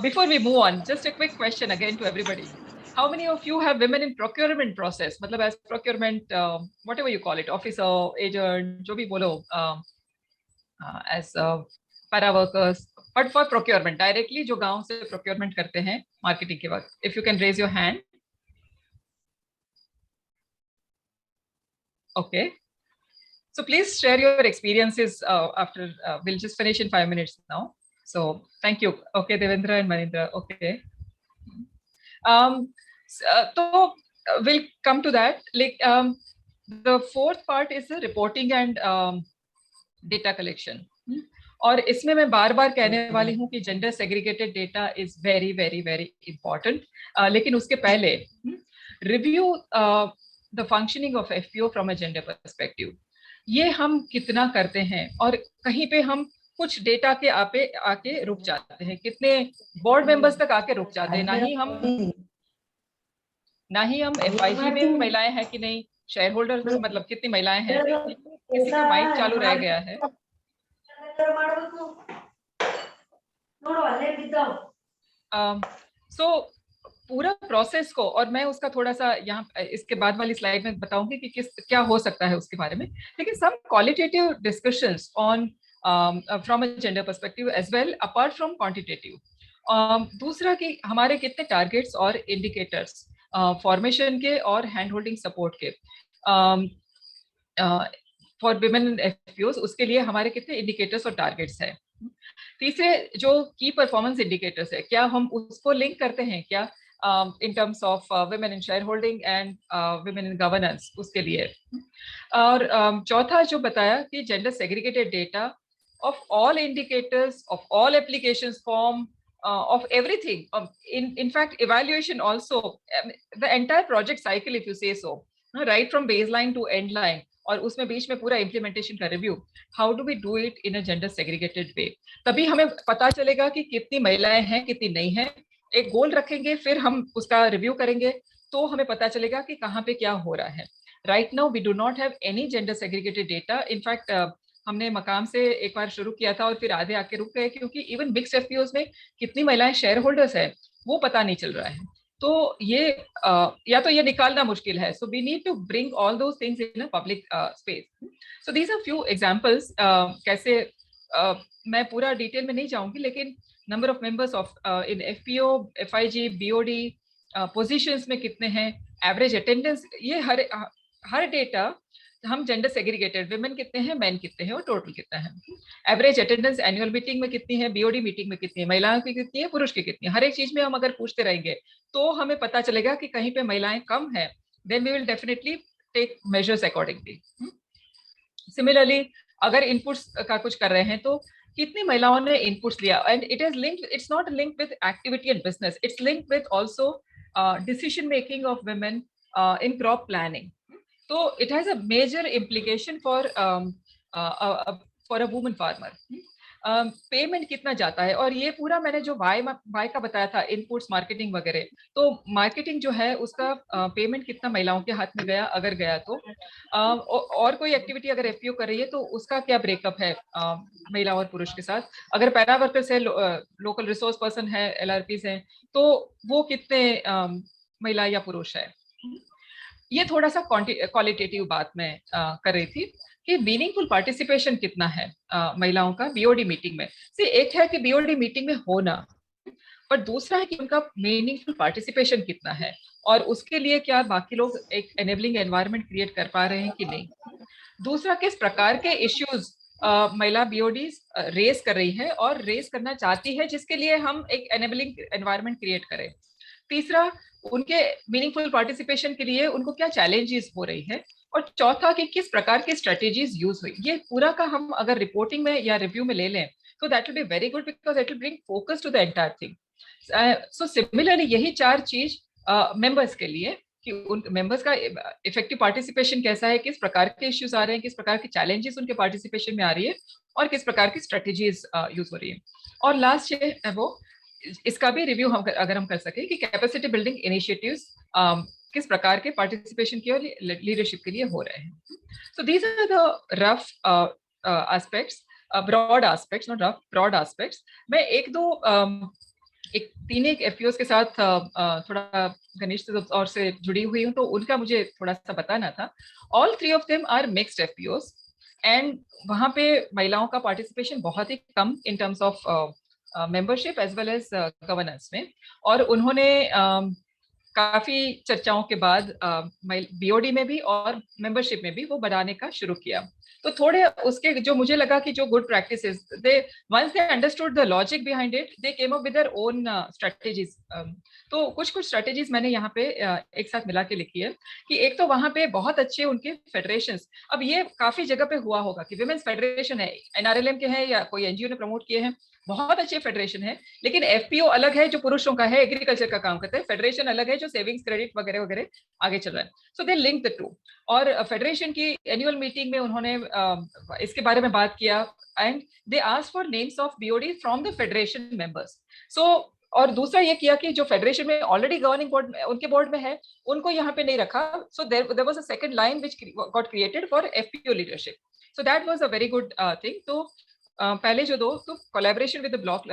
Before we move on, just a quick question again to everybody, how many of you have women in procurement process, मतलब as procurement whatever you call it, officer, agent, जो भी बोलो, as para workers, but for procurement directly, जो गांव से procurement करते हैं marketing के वक्त, if you can raise your hand. Okay, so please share your experiences after we'll just finish in 5 minutes now, so thank you. Okay, Devendra and Manindra. Okay, so we'll come to that. Like the fourth part is the reporting and data collection. और इसमें मैं बार बार कहने वाली हूँ कि gender segregated data is very very very important, लेकिन उसके पहले review the functioning of FPO from a gender perspective. ये हम कितना करते हैं, और कहीं पे हम कुछ डेटा के आके रुक जाते हैं, कितने बोर्ड मेंबर्स तक आके रुक जाते हैं, ना ही हम एफआईजी में महिलाएं हैं कि नहीं, शेयर होल्डर में मतलब कितनी महिलाएं हैं, किसी का माइक चालू रह गया है। सो पूरा प्रोसेस को, और मैं उसका थोड़ा सा यहाँ इसके बाद वाली स्लाइड में बताऊंगी कि क्या हो सकता है उसके बारे में, लेकिन some qualitative discussions on from a gender perspective as well apart from quantitative. दूसरा कि हमारे कितने टारगेट्स और इंडिकेटर्स फॉर्मेशन के और हैंड होल्डिंग सपोर्ट के फॉर विमेन इन एफपीओज, उसके लिए हमारे कितने इंडिकेटर्स और टारगेट्स हैं। तीसरे जो की परफॉर्मेंस इंडिकेटर्स है, क्या हम उसको लिंक करते हैं क्या in terms of women in shareholding and women in governance, उसके लिए। और चौथा जो बताया कि gender segregated data of all indicators, of all applications form, of everything, in fact evaluation also, the entire project cycle if you say so, right from baseline to end line, और उसमें बीच में पूरा इम्प्लीमेंटेशन का review, how do we do it in a gender segregated way. तभी हमें पता चलेगा कि कितनी महिलाएं हैं कितनी नहीं है। एक गोल रखेंगे, फिर हम उसका रिव्यू करेंगे, तो हमें पता चलेगा कि कहाँ पे क्या हो रहा है। Right now we do not have any gender segregated data. In fact हमने मकाम से एक बार शुरू किया था और फिर आधे आके रुक गए, क्योंकि इवन मिक्स्ड एफपीओज में कितनी महिलाएं शेयर होल्डर्स है वो पता नहीं चल रहा है। तो ये या तो ये निकालना मुश्किल है। So we need to bring all those things in a public space. So these are few examples. कैसे मैं पूरा डिटेल में नहीं जाऊंगी, लेकिन number of members of in FPO, FIG, BOD positions में कितने हैं, एवरेज अटेंडेंस, ये हर डेटा हम जेंडर सेग्रीगेटेड, विमेन कितने हैं, मेन कितने हैं और टोटल कितना है। एवरेज अटेंडेंस एनुअल मीटिंग में कितनी है, बीओडी मीटिंग में कितनी है, महिलाओं की कितनी है, पुरुष की कितनी है। हर एक चीज में हम अगर पूछते रहेंगे तो हमें पता चलेगा कि कहीं पे महिलाएं कम है, then we will definitely take measures accordingly. Similarly अगर इनपुट्स का कुछ कर रहे हैं तो कितनी महिलाओं ने इनपुट्स लिया, and it is linked, it's not linked with activity and business, it's linked with also decision making of women in crop planning. तो it has a major implication for a woman farmer. Payment कितना जाता है, और ये पूरा मैंने जो Y का बताया था, इनपुट्स, मार्केटिंग वगैरह, तो मार्केटिंग जो है उसका पेमेंट कितना महिलाओं के हाथ में गया, अगर गया तो, और कोई एक्टिविटी अगर एफपीओ कर रही है तो उसका क्या ब्रेकअप है महिला और पुरुष के साथ, अगर पैरा वर्कर्स है, लोकल रिसोर्स पर्सन है, एलआरपीज हैं, तो वो कितने महिला या पुरुष है. ये थोड़ा सा क्वालिटेटिव बात मैं कर रही थी कि मीनिंगफुल पार्टिसिपेशन कितना है महिलाओं का बीओडी मीटिंग में. एक है कि बीओडी मीटिंग में होना, पर दूसरा है कि उनका मीनिंगफुल पार्टिसिपेशन कितना है, और उसके लिए क्या बाकी लोग एक एनेबलिंग एनवायरनमेंट क्रिएट कर पा रहे हैं कि नहीं. दूसरा, किस प्रकार के इश्यूज महिला बीओडी रेस कर रही है और रेस करना चाहती है, जिसके लिए हम एक एनेबलिंग एनवायरनमेंट क्रिएट करें. तीसरा, उनके मीनिंगफुल पार्टिसिपेशन के लिए उनको क्या चैलेंजेस हो रही है. और चौथा, कि किस प्रकार की स्ट्रेटेजीज यूज हुई. ये पूरा का हम अगर रिपोर्टिंग में या रिव्यू में ले लें तो that will be very good, because it will bring focus to the entire thing. So similarly यही 4 चीज मेंबर्स के लिए, कि उन मेंबर्स का इफेक्टिव पार्टिसिपेशन कैसा है, किस प्रकार के इश्यूज आ रहे हैं, किस प्रकार के चैलेंजेस उनके पार्टिसिपेशन में आ रही है, और किस प्रकार की स्ट्रेटेजीज यूज हो रही है. और लास्ट है वो, इसका भी रिव्यू हम अगर हम कर सके कि कैपेसिटी बिल्डिंग इनिशिएटिव्स किस प्रकार के पार्टिसिपेशन के और लीडरशिप के लिए हो रहे हैं. So these are the rough aspects, broad aspects, not rough, broad aspects. मैं तीन एक एफपीओस के साथ थोड़ा घनिष्ठ तौर से जुड़ी हुई हूँ, तो उनका मुझे थोड़ा सा बताना था. All 3 of them are mixed FPOs, and वहाँ पे महिलाओं का पार्टिसिपेशन बहुत ही कम in terms of membership as well as governance में. और उन्होंने काफी चर्चाओं के बाद बीओडी में भी और मेंबरशिप में भी वो बढ़ाने का शुरू किया. तो थोड़े उसके जो मुझे लगा कि जो good practices, they once they understood the logic behind it, they came up with their own strategies. तो कुछ स्ट्रेटजीज मैंने यहाँ पे एक साथ मिला के लिखी है. कि एक तो वहाँ पे बहुत अच्छे उनके फेडरेशंस, अब ये काफी जगह पे हुआ होगा कि विमेन्स फेडरेशन है, एनआरएलएम के हैं या कोई एनजीओ ने प्रमोट किए हैं, बहुत अच्छे फेडरेशन है, लेकिन एफपीओ अलग है जो पुरुषों का है, एग्रीकल्चर का काम करते हैं, फेडरेशन अलग है जो सेविंग्स, क्रेडिट वगैरह वगैरह आगे चल रहा है. So they link the two. और फेडरेशन की एनुअल मीटिंग में उन्होंने इसके बारे में बात किया, and they asked for names of BOD from the federation members. So और दूसरा ये किया कि जो फेडरेशन में ऑलरेडी गवर्निंग बोर्ड उनके बोर्ड में है, उनको यहाँ पे नहीं रखा. So there was a second line which got created for FPO leadership. So that was a very good thing. तो पहले जो 2, तो collaboration with the block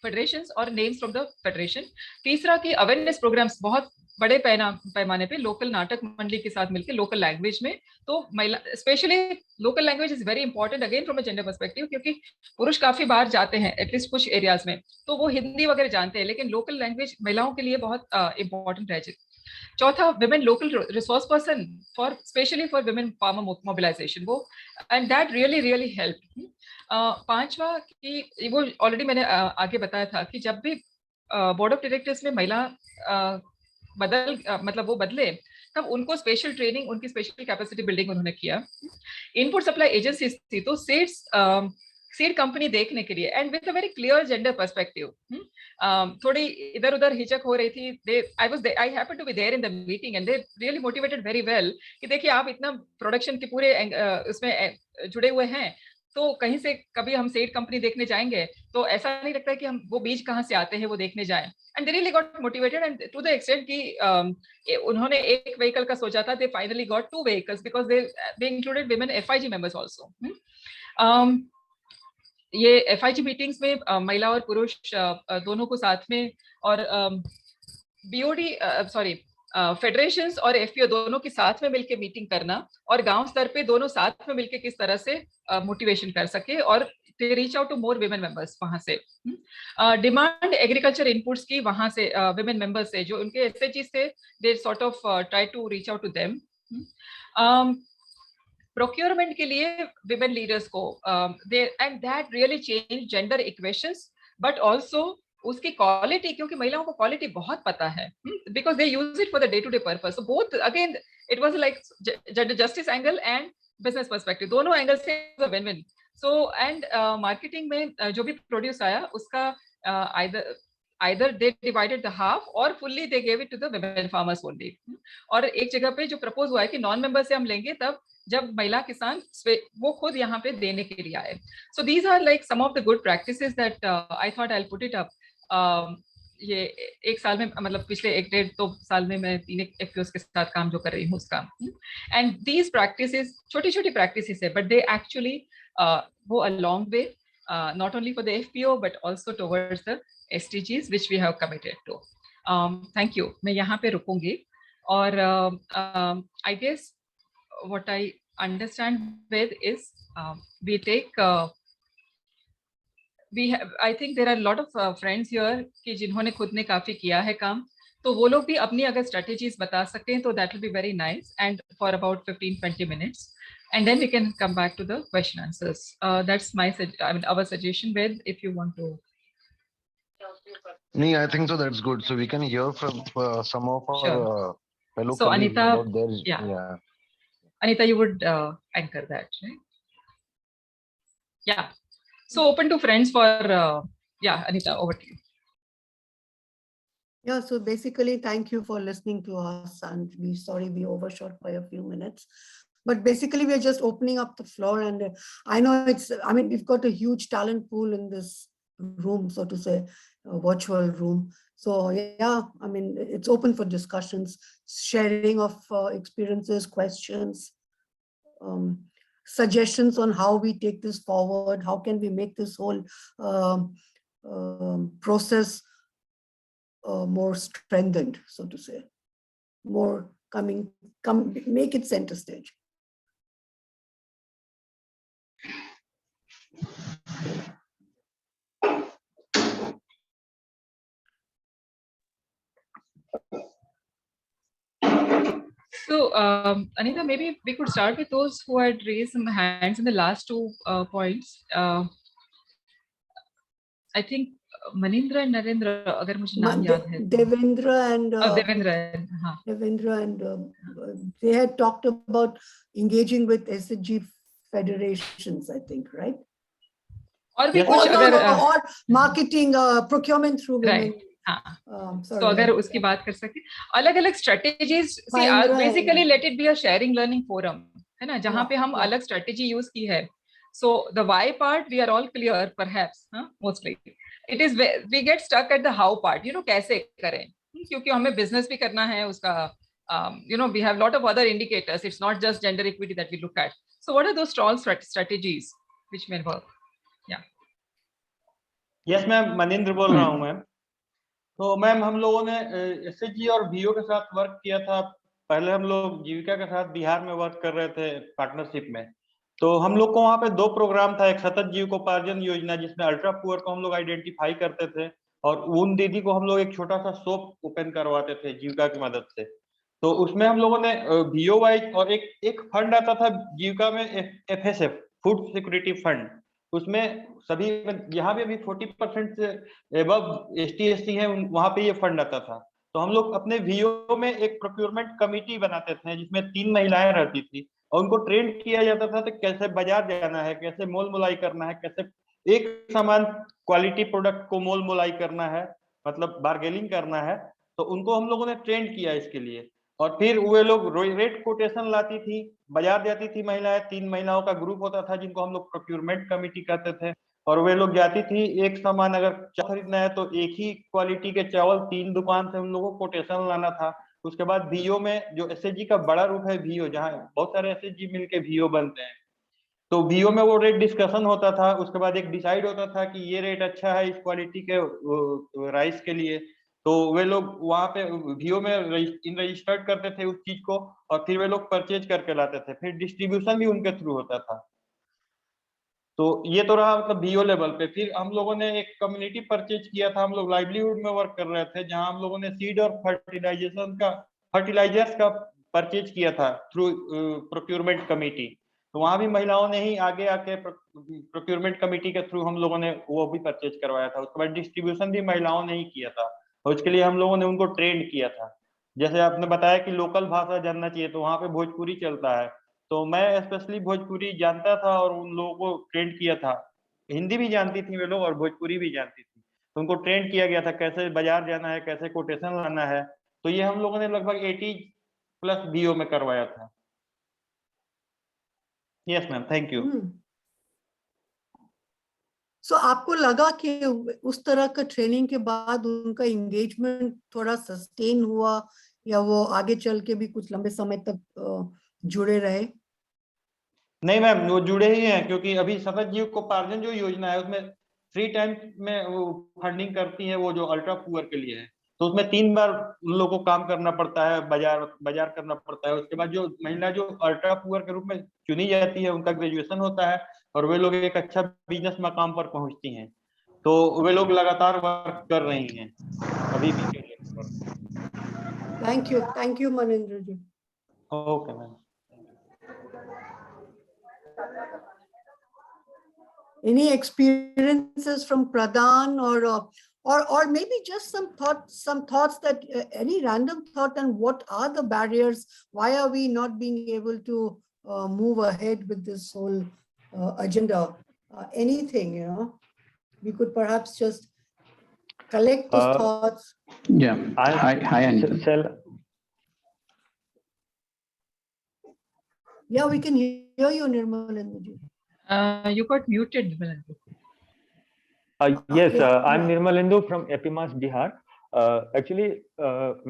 federations और नेम्स फ्रॉम द फेडरेशन. तीसरा कि अवेयरनेस प्रोग्राम्स बहुत बड़े पैमाने पे लोकल नाटक मंडली के साथ मिलकर लोकल लैंग्वेज में. तो महिला, specially local language is very important again from a gender perspective, क्योंकि पुरुष काफी बाहर जाते हैं एटलीस्ट कुछ एरियाज में, तो वो हिंदी वगैरह जानते हैं, लेकिन लोकल लैंग्वेज महिलाओं के लिए बहुत इंपॉर्टेंट रह जाती है. चौथा, women local resource person for specially for women farmer mobilization, वो एंड दैट रियली हेल्प. पांचवा कि वो ऑलरेडी मैंने आगे बताया था कि जब भी बोर्ड ऑफ डायरेक्टर्स में महिला मतलब वो बदले, तब उनको स्पेशल ट्रेनिंग, उनकी स्पेशल कैपेसिटी बिल्डिंग उन्होंने किया. इनपुट सप्लाई एजेंसी थी, तो सीड कंपनी देखने के लिए, and with a very clear gender perspective. थोड़ी इधर उधर हिचक हो रही थी. I happen to be there in the meeting, and they really motivated very well कि देखिए आप इतना प्रोडक्शन के पूरे उसमें जुड़े हुए हैं, तो कहीं से कभी हम सीड कंपनी देखने जाएंगे तो ऐसा नहीं लगता है कि हम वो बीज कहाँ से आते हैं वो देखने जाएं. And they really got motivated, and to the extent कि उन्होंने एक व्हीकल का सोचा था, they finally got 2 vehicles because they included women FIG members also. ये एफआईजी मीटिंग्स में महिला और पुरुष दोनों को साथ में, और बीओडी फेडरेशंस और एफपीओ दोनों के साथ में मिलकर मीटिंग करना, और गांव स्तर पे दोनों साथ में मिलकर किस तरह से मोटिवेशन कर सके, और they reach out to more women members वहां से. डिमांड एग्रीकल्चर इनपुट्स की वहां से women members से, जो उनके SHGs थे, they sort of try to reach out to them. Procurement के लिए women leaders को and that really changed gender equations, but also उसकी क्वालिटी, क्योंकि महिलाओं को क्वालिटी बहुत पता है, because they use it for the day to day purpose. So both again it was like gender justice angle and business perspective, दोनों angle से win win. So and marketing में जो भी प्रोड्यूस आया उसका either they divided the half or fully they gave it to the women farmers only. और एक जगह पे जो प्रपोज हुआ है कि नॉन मेंबर से हम लेंगे तब जब महिला किसान वो खुद यहाँ पे देने के लिए आए. So these are like some of the good practices that I thought I'll put it up. ये एक साल में मतलब पिछले 1-1.5-2 साल में मैं 3 FPOs के साथ काम जो कर रही हूँ उसका. And these practices छोटी छोटी practices है but they actually go a long way. Not only for the FPO but also towards the SDGs which we have committed to. Thank you. मैं यहाँ पे रुकूंगी और I guess what I understand with is we take we have I think there are a lot of friends here कि जिन्होंने खुद ने काफी किया है काम तो वो लोग भी अपनी अगर strategies बता सकें तो that will be very nice and for about 15-20 minutes. And then we can come back to the question answers. That's my our suggestion. Ved, if you want to. No, I think so. That's good. So we can hear from some of our Sure. fellow So colleagues Anita, about their yeah. Anita, you would anchor that, right? Yeah. So open to friends for yeah, Anita, over to you. Yeah, so basically, thank you for listening to us, and we sorry we overshot by a few minutes. But basically, we're just opening up the floor, and I know I mean, we've got a huge talent pool in this room, so to say, a virtual room. So yeah, I mean, it's open for discussions, sharing of experiences, questions, suggestions on how we take this forward, how can we make this whole process more strengthened, so to say, more make it center stage. So, Anita, maybe we could start with those who had raised some hands in the last 2 points. I think Manindra and Narendra, agar mujhe naam yaad hai. Devendra and Devendra and they had talked about engaging with SHG federations, I think, right? और भी कुछ अगर or marketing, procurement through women. Right. तो अगर उसकी बात कर सकते अलग अलग strategies basically let it be a sharing learning forum है ना जहाँ पे हम अलग स्ट्रेटेजी यूज की है so the why part we are all clear perhaps mostly it is we get stuck at the how part you know कैसे करें क्योंकि हमें बिजनेस भी करना है उसका you know we have lot of other indicators it's not just gender equity that we look at so what are those strong strategies which may work yeah yes ma'am Manindra बोल रहा हूँ मैम तो ma'am हम लोगों ने SHG और BO के साथ वर्क किया था पहले हम लोग जीविका के साथ बिहार में वर्क कर रहे थे पार्टनरशिप में तो हम लोग को वहाँ पे 2 प्रोग्राम था एक सतत जीविकोपार्जन योजना जिसमें अल्ट्रा पुअर को हम लोग आइडेंटिफाई करते थे और उन दीदी को हम लोग एक छोटा सा शॉप ओपन करवाते थे जीविका की मदद से तो उसमें हम लोगों ने बीओ वाइज और एक फंड आता था जीविका में एफएसएफ फूड सिक्योरिटी फंड उसमें सभी यहाँ भी अभी 40% से एबव एसटी है वहां पे ये फंड आता था तो हम लोग अपने वीओ में एक प्रोक्योरमेंट कमिटी बनाते थे जिसमें 3 महिलाएं रहती थी और उनको ट्रेन किया जाता था तो कैसे बाजार जाना है कैसे मोल मोलाई करना है कैसे एक समान क्वालिटी प्रोडक्ट को मोल मोलाई करना है मतलब बार्गेनिंग करना है तो उनको हम लोगों ने ट्रेन किया इसके लिए और फिर वे लोग रेट कोटेशन लाती थी बाजार जाती थी महिलाएं 3 महिलाओं का ग्रुप होता था जिनको हम लोग प्रोक्योरमेंट कमिटी कहते थे और वे लोग जाती थी एक सामान अगर खरीदना है तो एक ही क्वालिटी के चावल 3 दुकान से उन लोगों को कोटेशन लाना था उसके बाद बीओ में जो एसएचजी का बड़ा रूप है बीओ जहाँ बहुत सारे एसएचजी मिलके बीओ बनते हैं तो बीओ में वो रेट डिस्कशन होता था उसके बाद एक डिसाइड होता था कि ये रेट अच्छा है इस क्वालिटी के राइस के लिए तो वे लोग वहां पे बीओ में रजिस्टर्ड करते थे उस चीज को और फिर वे लोग परचेज करके लाते थे फिर डिस्ट्रीब्यूशन भी उनके थ्रू होता था तो ये तो रहा मतलब बीओ लेवल पे फिर हम लोगों ने एक कम्युनिटी परचेज किया था हम लोग लाइवलीहुड में वर्क कर रहे थे जहां हम लोगों ने सीड और फर्टिलाइजर्स का परचेज किया था थ्रू प्रोक्योरमेंट कमिटी तो वहां भी महिलाओं ने ही आगे आके प्रोक्योरमेंट कमिटी के थ्रू हम लोगों ने वो भी परचेज करवाया था उसके बाद डिस्ट्रीब्यूशन भी महिलाओं ने ही किया था और उसके लिए हम लोगों ने उनको ट्रेन किया था जैसे आपने बताया कि लोकल भाषा जानना चाहिए तो वहां पे भोजपुरी चलता है तो मैं स्पेशली भोजपुरी जानता था और उन लोगों को ट्रेन किया था। हिंदी भी जानती थी वे लोग और भोजपुरी भी जानती थी, तो उनको ट्रेन किया गया था कैसे बाजार जाना है, कैसे कोटेशन लाना है। तो ये हम लोगों ने लगभग 80+ बीओ में करवाया था। Yes ma'am, thank you. So आपको लगा कि उस तरह का ट्रेनिंग के बाद उनका एंगेजमेंट थोड़ा सस्टेन हुआ, या वो आगे चल के भी कुछ लंबे समय तक जुड़े रहे? नहीं मैम, वो जुड़े ही हैं, क्योंकि अभी सतत जीविकोपार्जन जो योजना है उसमें 3 टाइम्स में वो फंडिंग करती है, वो जो अल्ट्रा पुअर के लिए है। तो उसमें 3 बार उन लोगों को काम करना पड़ता है, बाजार करना पड़ता है। उसके बाद जो महिला जो अल्ट्रा पुअर के रूप में चुनी जाती है उनका ग्रेजुएशन होता है और वे लोग एक अच्छा बिजनेस मकाम पर पहुंचती हैं। तो वे लोग लगातार वर्क कर रही हैं अभी भी। Thank you Manindra ji. Okay ma'am. Any experiences from Pradhan, or maybe just some thoughts that any random thought, and what are the barriers? Why are we not being able to move ahead with this whole agenda? Anything, we could perhaps just collect those thoughts. Yeah. Hi, Anita. Yeah, we can hear you, Nirmalendu ji. You got muted, Nirmalendu. Yes, I'm Nirmalendu from FPOs Bihar. Actually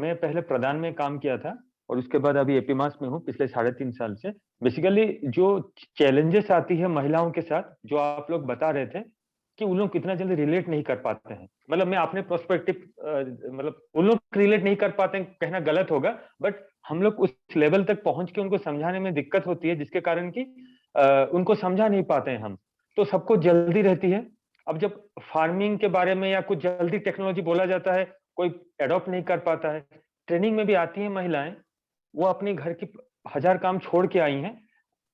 मैं पहले प्रधान में काम किया था और उसके बाद अभी FPOs में हूँ पिछले 3.5 साल से। बेसिकली जो चैलेंजेस आती है महिलाओं के साथ, जो आप लोग बता रहे थे कि उन लोग कितना जल्दी रिलेट नहीं कर पाते हैं, मतलब मैं अपने प्रोस्पेक्टिव मतलब उन लोग रिलेट नहीं कर पाते हैं कहना गलत होगा, बट हम लोग उस लेवल तक पहुंच के उनको समझाने में दिक्कत होती है, जिसके कारण कि उनको समझा नहीं पाते हैं हम। तो सबको जल्दी रहती है। अब जब फार्मिंग के बारे में या कुछ जल्दी टेक्नोलॉजी बोला जाता है, कोई एडॉप्ट नहीं कर पाता है। ट्रेनिंग में भी आती हैं महिलाएं, वो अपने घर की 1000 काम छोड़ के आई हैं,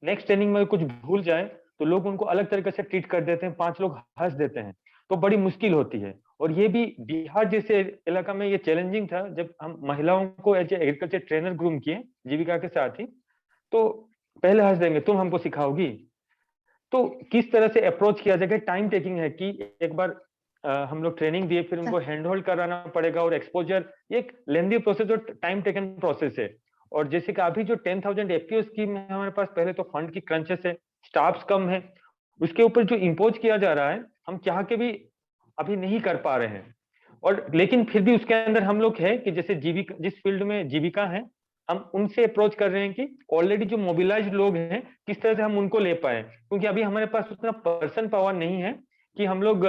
नेक्स्ट ट्रेनिंग में कुछ भूल जाए तो लोग उनको अलग तरीके से ट्रीट कर देते हैं, 5 लोग हंस देते हैं, तो बड़ी मुश्किल होती है। और ये भी बिहार जैसे इलाका में ये चैलेंजिंग था जब हम महिलाओं को एज एग्रीकल्चर ट्रेनर ग्रूम किए जीविका के साथ ही, तो पहले हंस देंगे तुम हमको सिखाओगी। तो किस तरह से अप्रोच किया जाएगा, टाइम टेकिंग है कि एक बार हम लोग ट्रेनिंग दिए फिर उनको हैंड होल्ड कराना पड़ेगा और एक्सपोजर, ये एक लेंदी प्रोसेस और टाइम टेकन प्रोसेस है। और जैसे कि अभी जो 10,000 FPO स्कीम है हमारे पास, पहले तो फंड की क्रंचेस है, स्टाफ्स कम है, उसके ऊपर जो इम्पोज किया जा रहा है हम चाह के भी अभी नहीं कर पा रहे हैं। और लेकिन फिर भी उसके अंदर हम लोग है कि जैसे जीविका, जिस फील्ड में जीविका है, हम उनसे अप्रोच कर रहे हैं कि ऑलरेडी जो मोबिलाइज लोग हैं किस तरह से हम उनको ले पाए, क्योंकि अभी हमारे पास उतना पर्सन पावर नहीं है कि हम लोग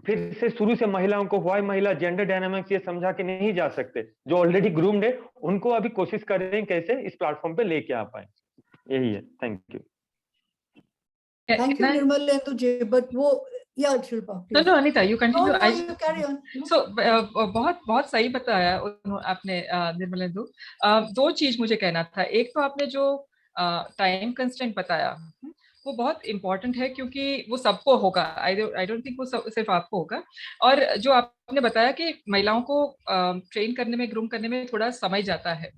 फिर से शुरू से महिलाओं को व्हाई महिला, जेंडर डायनामिक्स ये समझा के नहीं जा सकते। जो ऑलरेडी ग्रूम्ड है उनको अभी कोशिश कर रहे हैं कैसे इस प्लेटफॉर्म पे लेके आ पाए, यही है। Thank you. Thank you, Nirmalendu ji. But yeah, Shilpa. No, Anita, you continue. No, you carry on. So बहुत सही बताया आपने निर्मलेंदु। 2 चीज मुझे कहना था। एक तो आपने जो टाइम कंस्ट्रेंट बताया वो बहुत इंपॉर्टेंट है, क्योंकि वो सबको होगा। आई डोंट थिंक वो सिर्फ आपको होगा। और जो आपने बताया कि महिलाओं को ट्रेन करने में, ग्रूम करने में थोड़ा समय जाता है,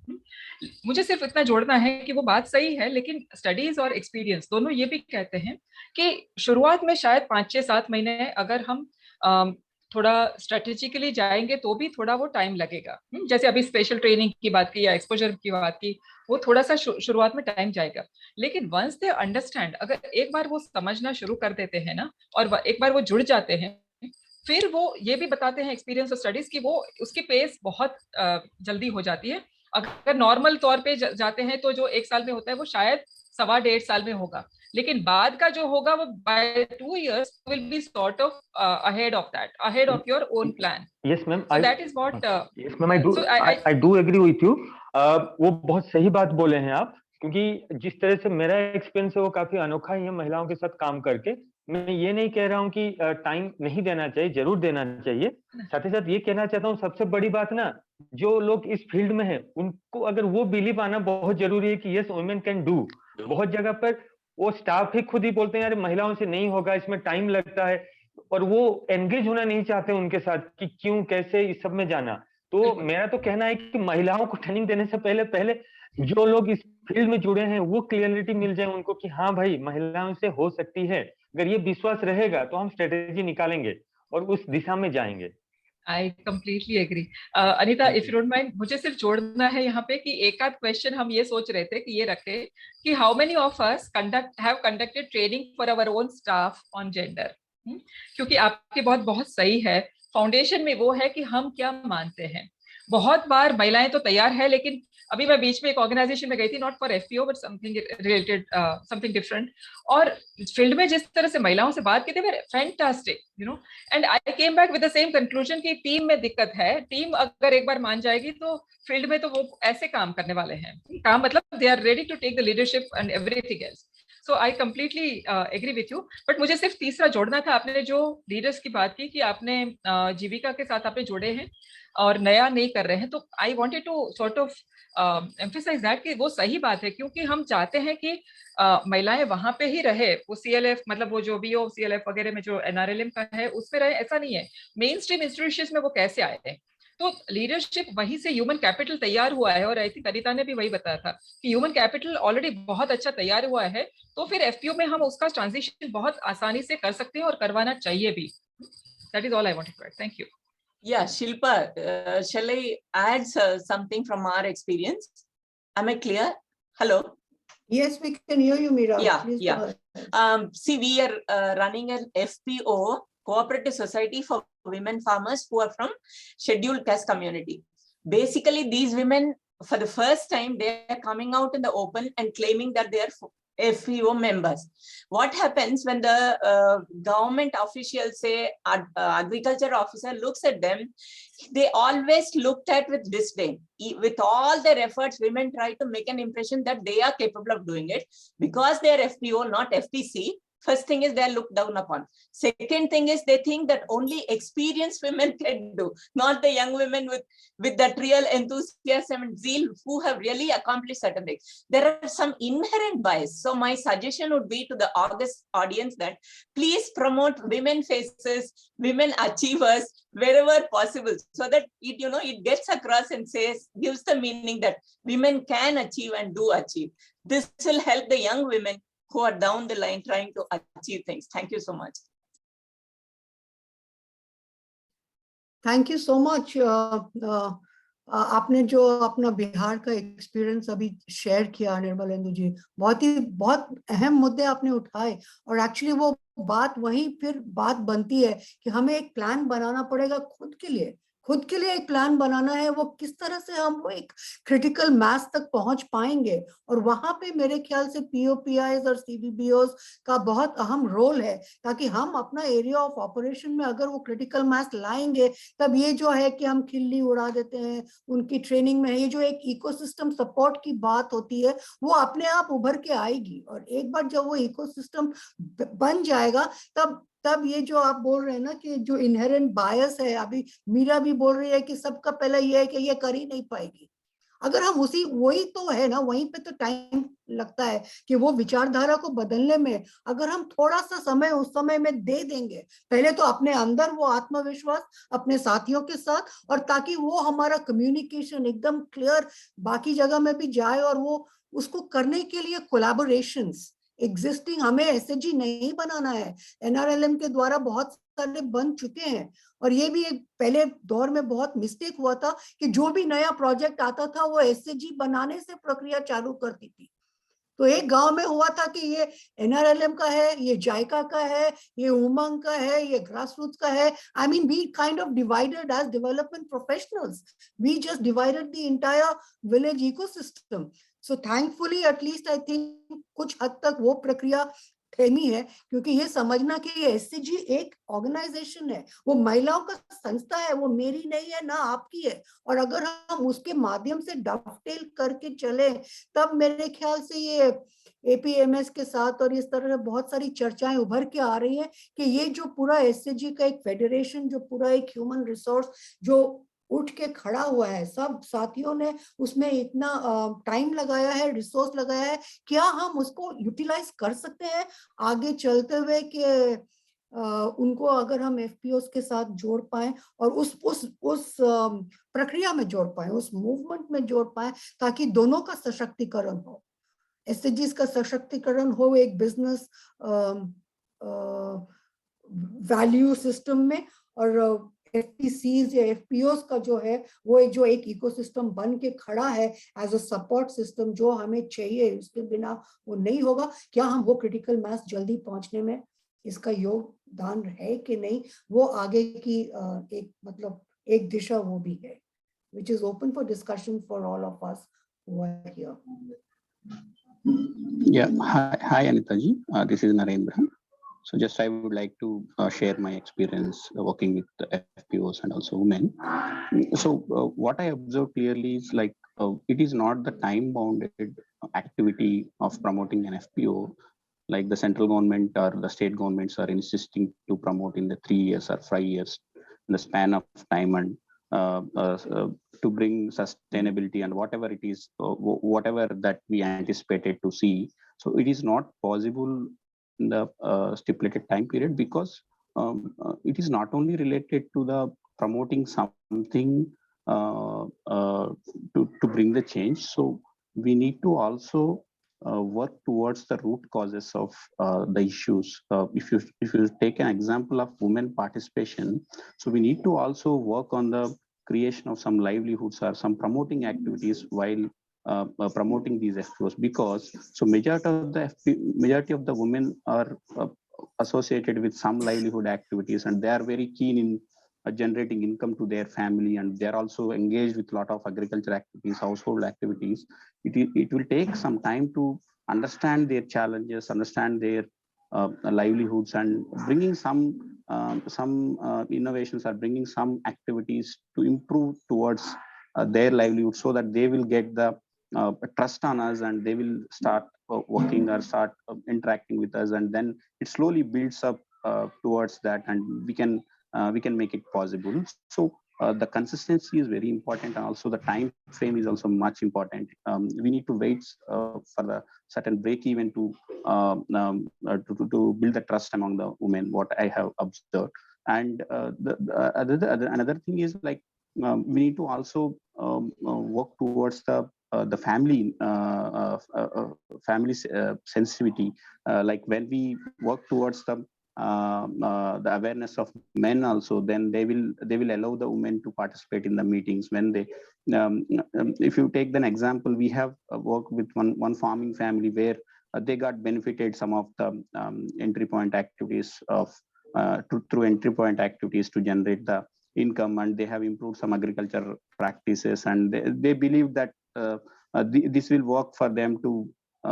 मुझे सिर्फ इतना जोड़ना है कि वो बात सही है, लेकिन स्टडीज और एक्सपीरियंस दोनों ये भी कहते हैं कि शुरुआत में शायद 5-6-7 महीने अगर हम थोड़ा स्ट्रेटेजिकली जाएंगे तो भी थोड़ा वो टाइम लगेगा। जैसे अभी स्पेशल ट्रेनिंग की बात की या एक्सपोजर की बात की, वो थोड़ा सा शुरुआत में टाइम जाएगा। लेकिन वंस दे अंडरस्टैंड, अगर एक बार वो समझना शुरू कर देते हैं ना, और एक बार वो जुड़ जाते हैं, फिर वो ये भी बताते हैं एक्सपीरियंस और स्टडीज की वो उसकी पेस बहुत जल्दी हो जाती है। अगर नॉर्मल तौर पे जाते हैं तो जो 1 साल में होता है वो शायद 1.25 साल में होगा, लेकिन बाद का जो होगा वो by 2 years will be sort of ahead of that, ahead of your own plan. Yes ma'am, so that is what yes ma'am, I do agree with you. वो बहुत सही बात बोले हैं आप, क्योंकि जिस तरह से मेरा एक्सपीरियंस है वो काफी अनोखा ही है महिलाओं के साथ काम करके। मैं ये नहीं कह रहा हूँ कि टाइम नहीं देना चाहिए, जरूर देना चाहिए। साथ ही साथ ये कहना चाहता हूँ सबसे बड़ी बात ना, जो लोग इस फील्ड में है उनको अगर वो बिलीव आना बहुत जरूरी है कि यस वुमेन कैन डू। बहुत जगह पर वो स्टाफ ही खुद ही बोलते हैं यार महिलाओं से नहीं होगा, इसमें टाइम लगता है, और वो एंगेज होना नहीं चाहते उनके साथ कि क्यों कैसे इस सब में जाना। तो मेरा तो कहना है कि महिलाओं को ट्रेनिंग देने से पहले जो लोग इस फील्ड में जुड़े हैं वो क्लियरिटी मिल जाए उनको कि हाँ भाई महिलाओं से हो सकती है। अगर ये विश्वास रहेगा तो हम स्ट्रेटेजी निकालेंगे और उस दिशा में जाएंगे। I completely agree. Anita, if you don't mind, मुझे सिर्फ जोड़ना है यहाँ पे कि एक आध क्वेश्चन हम ये सोच रहे थे कि ये रखे कि how many of us have conducted training for our own staff on gender. क्योंकि आपकी बहुत बहुत सही है, फाउंडेशन में वो है कि हम क्या मानते हैं। बहुत बार महिलाएं तो तैयार है, लेकिन अभी मैं बीच में एक ऑर्गेनाइजेशन में गई थी, not for FPO but something related, something different, और फील्ड में जिस तरह से महिलाओं से बात की थी, fantastic, you know, and I came back with the same conclusion कि टीम में दिक्कत है। टीम अगर एक बार मान जाएगी तो फील्ड में तो वो ऐसे काम करने वाले हैं, काम मतलब they are ready to take the leadership and everything else. So I completely agree with you. But मुझे सिर्फ तीसरा जोड़ना था, आपने जो लीडर्स की बात की कि आपने जीविका के साथ आपने जुड़े हैं और नया नहीं कर रहे हैं, तो I wanted to sort of emphasize that कि वो सही बात है, क्योंकि हम चाहते हैं कि महिलाएं वहां पे ही रहे। वो सीएलएफ मतलब वो जो बीओ सीएलएफ वगैरह में जो एनआरएलएम का है उसमें रहे, ऐसा नहीं है। मेन स्ट्रीम इंस्टीट्यूशंस में वो कैसे आए हैं? तो लीडरशिप वहीं से ह्यूमन कैपिटल तैयार हुआ है, और आई थिंक अनीता ने भी वही बताया था कि ह्यूमन कैपिटल ऑलरेडी बहुत अच्छा तैयार हुआ है, तो फिर एफपीओ में हम उसका ट्रांजिशन बहुत आसानी से कर सकते हैं और करवाना चाहिए भी। That is all I wanted to add. Thank you. Yeah, Shilpa, shall I add something from our experience? Am I clear? Hello? Yes, we can hear you, Meera. Yeah, Please yeah. go ahead. See, we are running an FPO, Cooperative Society for Women Farmers who are from scheduled caste community. Basically, these women, for the first time, they are coming out in the open and claiming that they are FPO members. What happens when the government officials, say agriculture officer, looks at them, they always looked at with disdain. With all their efforts, women try to make an impression that they are capable of doing it because they are FPO, not FPC. First thing is they are looked down upon. Second thing is they think that only experienced women can do, not the young women with that real enthusiasm and zeal who have really accomplished certain things. There are some inherent bias. So my suggestion would be to the August audience that please promote women faces, women achievers wherever possible, so that it gets across and gives the meaning that women can achieve and do achieve. This will help the young women who are down the line trying to achieve things. Thank you so much. Thank you so much. आपने जो अपना बिहार का experience अभी share किया निर्मलेंदु जी, बहुत अहम मुद्दे आपने उठाए, और एक्चुअली वो बात वहीं फिर बात बनती है कि हमें एक प्लान बनाना पड़ेगा खुद के लिए एक प्लान बनाना है। वो किस तरह से हम वो एक क्रिटिकल मास तक पहुंच पाएंगे, और वहां पे मेरे ख्याल से पीओपीआईज और सीबीबीओस का बहुत अहम रोल है, ताकि हम अपना एरिया ऑफ ऑपरेशन में अगर वो क्रिटिकल मास लाएंगे, तब ये जो है कि हम खिल्ली उड़ा देते हैं उनकी ट्रेनिंग में, ये जो एक इकोसिस्टम सपोर्ट की बात होती है वो अपने आप उभर के आएगी। और एक बार जब वो इकोसिस्टम बन जाएगा, तब ये जो आप बोल रहे हैं ना कि जो इनहेरेंट बायस है, अभी मीरा भी बोल रही है कि सबका पहला ये है कि ये कर ही नहीं पाएगी। अगर हम वही तो है ना, वहीं पे तो टाइम लगता है कि वो विचारधारा को बदलने में अगर हम थोड़ा सा समय उस समय में दे देंगे, पहले तो अपने अंदर वो आत्मविश्वास अपने साथियों के साथ, और ताकि वो हमारा कम्युनिकेशन एकदम क्लियर बाकी जगह में भी जाए, और वो उसको करने के लिए कोलैबोरेशंस एग्जिस्टिंग, हमें एसएचजी नहीं बनाना है, एनआरएलएम के द्वारा बहुत सारे बन चुके हैं। और ये भी एक पहले दौर में बहुत मिस्टेक हुआ था कि जो भी नया प्रोजेक्ट आता था वो एसएचजी बनाने से प्रक्रिया चालू करती थी। तो एक गांव में हुआ था कि ये एनआरएलएम का है, ये जायका का है, ये उमंग का है, ये ग्रासरूट्स का है। I mean we kind of divided as development professionals, we just divided the entire village ecosystem. So thankfully at least I think कुछ हद तक वो प्रक्रिया थेमी है, क्योंकि ये समझना कि ये एससीजी एक ऑर्गेनाइजेशन है, वो महिलाओं का संस्था है, वो मेरी नहीं है ना आपकी है, और अगर हम उसके माध्यम से डॉवटेल करके चले, तब मेरे ख्याल से ये एपीएमएस के साथ और इस तरह बहुत सारी चर्चाएं उभर के आ रही हैं कि ये जो पूरा एससीजी का एक फेडरेशन, जो पूरा एक ह्यूमन रिसोर्स जो उठ के खड़ा हुआ है, सब साथियों ने उसमें इतना टाइम लगाया है, रिसोर्स लगाया है, क्या हम उसको यूटिलाइज कर सकते हैं आगे चलते हुए कि उनको अगर हम FPOs के साथ जोड़ पाए और उस प्रक्रिया में जोड़ पाए, उस मूवमेंट में जोड़ पाए, ताकि दोनों का सशक्तिकरण हो, SHGs का सशक्तिकरण हो एक बिजनेस वैल्यू सिस्टम में, और FPCs या FPOs का जो है वो एक इकोसिस्टम बन के खड़ा है एज अ सपोर्ट सिस्टम, जो हमें चाहिए, उसके बिना वो नहीं होगा। क्या हम वो क्रिटिकल मास जल्दी पहुंचने में इसका योगदान है कि नहीं, वो आगे की एक दिशा वो भी है, which is open for discussion for all of us who are here. Yeah, hi Anita ji. This is Narendra. So just I would like to share my experience working with the FPOs and also women. So what I observed clearly is it is not the time bounded activity of promoting an FPO, like the central government or the state governments are insisting to promote in the 3 years or 5 years in the span of time, and to bring sustainability and whatever it is, whatever that we anticipated to see. So it is not possible in the stipulated time period, because it is not only related to the promoting something to bring the change. So we need to also work towards the root causes of the issues. If you take an example of women participation, so we need to also work on the creation of some livelihoods or some promoting activities while promoting these FPOs, because so majority of the women are associated with some livelihood activities, and they are very keen in generating income to their family, and they are also engaged with a lot of agriculture activities, household activities. It will take some time to understand their challenges, understand their livelihoods, and bringing some innovations or bringing some activities to improve towards their livelihood, so that they will get the trust on us, and they will start working or start interacting with us, and then it slowly builds up towards that, and we can make it possible. So the consistency is very important, and also the time frame is also much important. We need to wait for the certain break even to build the trust among the women, what I have observed. And another thing is we need to also work towards the family sensitivity, like when we work towards the awareness of men also, then they will allow the women to participate in the meetings. When they if you take an example, we have worked with one farming family where they got benefited some of the entry point activities of through entry point activities to generate the income, and they have improved some agriculture practices, and they believe that this will work for them to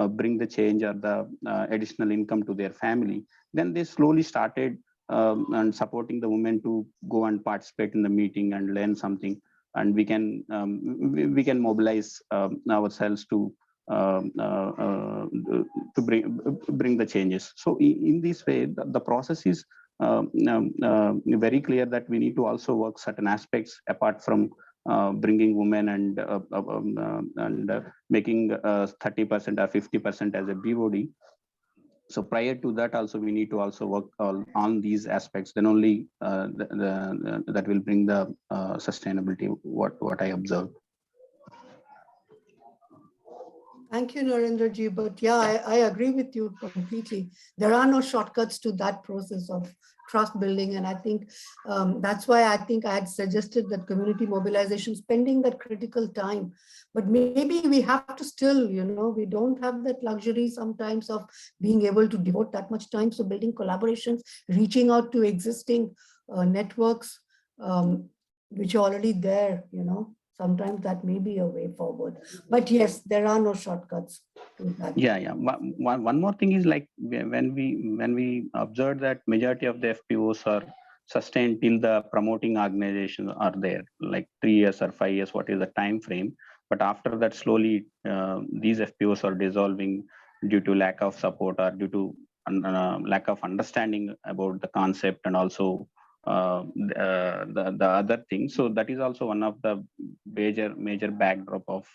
bring the change or the additional income to their family. Then they slowly started and supporting the women to go and participate in the meeting and learn something, and we can mobilize ourselves to bring the changes. So in this way, the process is very clear that we need to also work certain aspects apart from bringing women and making 30% or 50% as a BOD. So prior to that, also we need to also work on these aspects. Then only that will bring the sustainability. What I observed. Thank you, Narendra ji. But yeah, I agree with you completely. There are no shortcuts to that process of trust building. And I think that's why I think I had suggested that community mobilization, spending that critical time. But maybe we have to still, we don't have that luxury sometimes of being able to devote that much time. So building collaborations, reaching out to existing networks, which are already there, sometimes that may be a way forward. But yes, there are no shortcuts to that. Yeah. One more thing is when we observe that majority of the FPOs are sustained till the promoting organizations are there, like 3 years or 5 years, what is the time frame. But after that, slowly these FPOs are dissolving due to lack of support or due to lack of understanding about the concept, and also the other things. So that is also one of the major backdrop of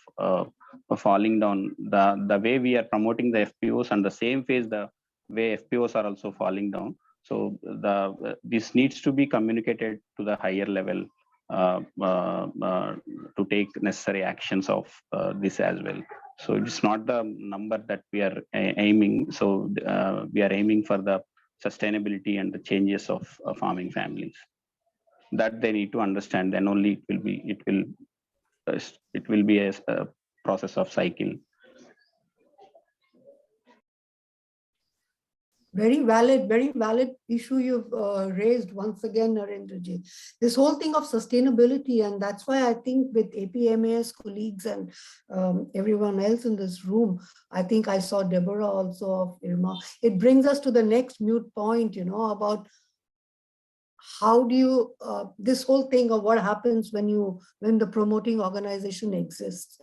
falling down. The way we are promoting the FPOs, and the same phase the way FPOs are also falling down. So this needs to be communicated to the higher level to take necessary actions of this as well. So it's not the number that we are aiming. So we are aiming for the sustainability and the changes of farming families. That they need to understand. Then only it will be a process of cycle. Very valid issue you've raised once again, Narendraji. This whole thing of sustainability, and that's why I think with APMAS colleagues and everyone else in this room, I think I saw Deborah also of IRMA. It brings us to the next mute point, you know, about how do you, this whole thing of what happens when the promoting organization exits,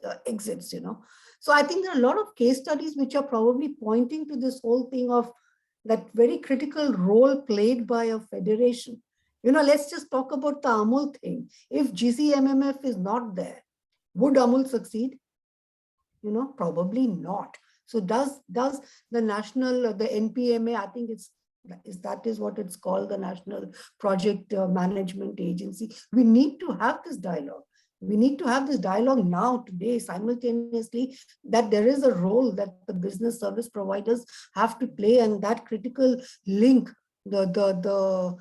you know. So I think there are a lot of case studies which are probably pointing to this whole thing of that very critical role played by a federation. You know, let's just talk about the AMUL thing. If GCMMF is not there, would AMUL succeed? You know, probably not. So does the national, the NPMA, I think that is what it's called, the National Project Management Agency. We need to have this dialogue. We need to have this dialogue now, today, simultaneously, that there is a role that the business service providers have to play, and that critical link, the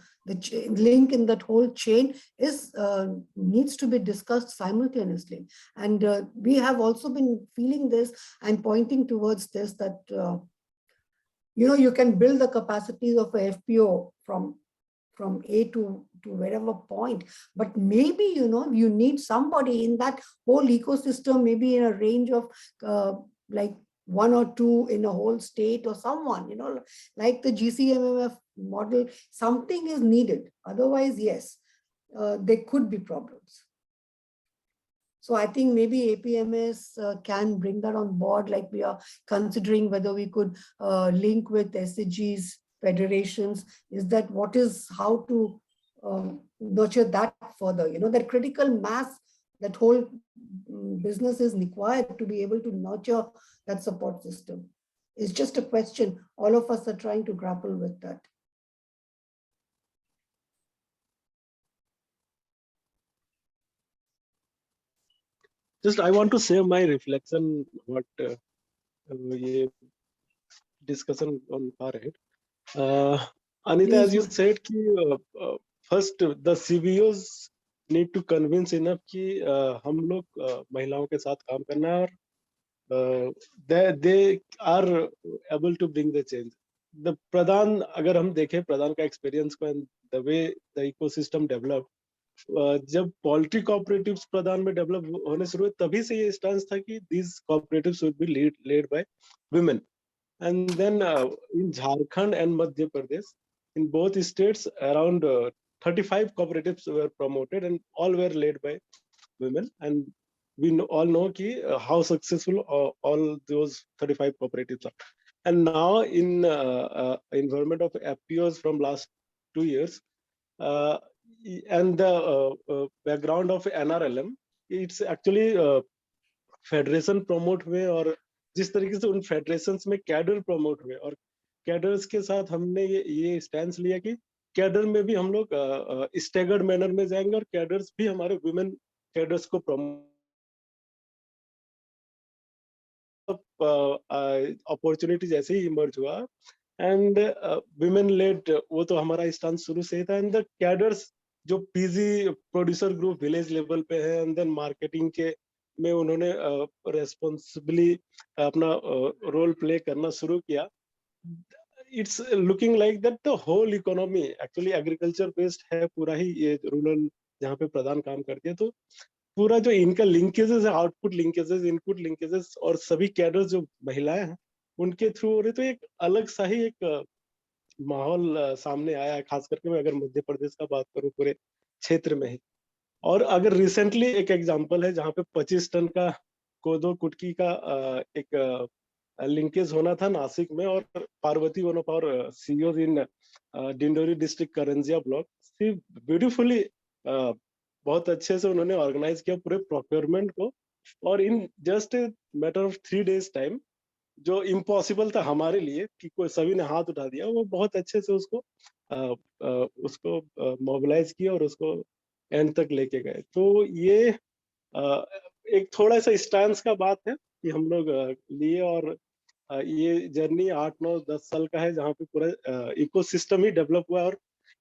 link in that whole chain is needs to be discussed simultaneously. And we have also been feeling this and pointing towards this, that you know, you can build the capacities of a FPO from A to wherever point, but maybe, you know, you need somebody in that whole ecosystem, maybe in a range of like 1 or 2 in a whole state, or someone, you know, like the GCMMF model. Something is needed. Otherwise, yes, there could be problems. So I think maybe APMS can bring that on board, like we are considering whether we could link with SAGs, federations. Is that how to nurture that further? You know, that critical mass, that whole business is required to be able to nurture that support system. It's just a question. All of us are trying to grapple with that. Just I want to share my reflection what discussion on far ahead. Anita, as you said, first the CBOs need to convince enough कि हम लोग महिलाओं के साथ काम करना है, और they are able to bring the change. The प्रधान, अगर हम देखें प्रधान का experience को and the way the ecosystem developed, जब पोल्ट्री कॉपरेटिव्स प्रधान में डेवलप होने शुरू हुए, तभी से ये स्टांस था कि these cooperatives would be led by women. And then in Jharkhand and Madhya Pradesh, in both states, around 35 cooperatives were promoted, and all were led by women. And we all know how successful all those 35 cooperatives are. And now in environment of FPOs from last 2 years, and the background of NRLM, it's actually federation promote हुए, और जिस तरीके से उन federations में cadre promote हुए, और cadres के साथ हमने ये स्टैंड लिया कि कैडर में भी हम लोग स्टेगर्ड मैनर में जाएंगे, और कैडर्स भी हमारे वुमेन कैडर्स को प्रमोट अपॉर्चुनिटी जैसे ही इमर्ज हुआ, एंड वुमेन लेड, वो तो हमारा स्टैंड शुरू से ही था. एंड द कैडर्स जो PG producer group village level पे है, एंड देन मार्केटिंग के में उन्होंने रेस्पॉन्सिबली अपना रोल प्ले करना शुरू किया. It's looking like that the whole economy actually agriculture based है पूरा ही, ये रूरल जहाँ पे प्रधान काम करते हैं, तो पूरा जो इनका लिंकेजेस है, आउटपुट लिंकेजेस, इनपुट लिंकेजेस, और सभी कैडर जो महिलाएं हैं उनके थ्रू हो रहे, तो एक अलग सा ही एक माहौल सामने आया है, खास करके मैं अगर मध्य प्रदेश का बात करूं पूरे क्षेत्र में ही. और अगर रिसेंटली एक एग्जांपल है जहाँ पे 25 टन का कोदो कुटकी का एक लिंकेज होना था नासिक में, और Parvati one of our CEOs in Dindori district Karanjia block, beautifully बहुत अच्छे से उन्होंने ऑर्गेनाइज किया पूरे प्रोक्योरमेंट को, और in just matter of 3 days time, जो इम्पॉसिबल था हमारे लिए कि कोई सभी ने हाथ उठा दिया, वो बहुत अच्छे से उसको उसको मोबिलाइज किया और उसको एंड तक लेके गए। तो ये एक थोड़ा सा स्टांस का बात है कि हम लोग लिए, और ये जर्नी 8, 9, 10 साल का है जहाँ पे पूरा इकोसिस्टम ही डेवलप हुआ है। और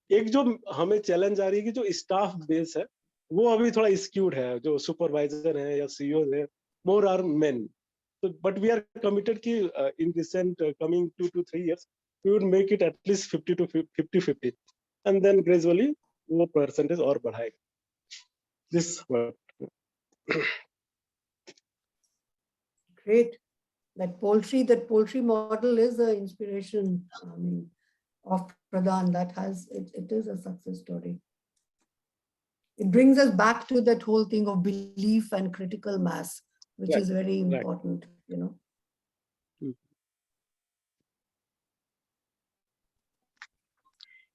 एक जो हमें चैलेंज आ रही है कि जो स्टाफ बेस है वो अभी थोड़ा स्क्यूड है, जो सुपरवाइजर है या सीईओ है, more are men. So, but we are committed कि in recent coming 2 to 3 years, we would make it at least 50 to 50-50, and then gradually वो percentage और बढ़ाएगा। This Great. That poultry model is an inspiration, I mean, of Pradhan. That it is a success story. It brings us back to that whole thing of belief and critical mass, which is very important, you know.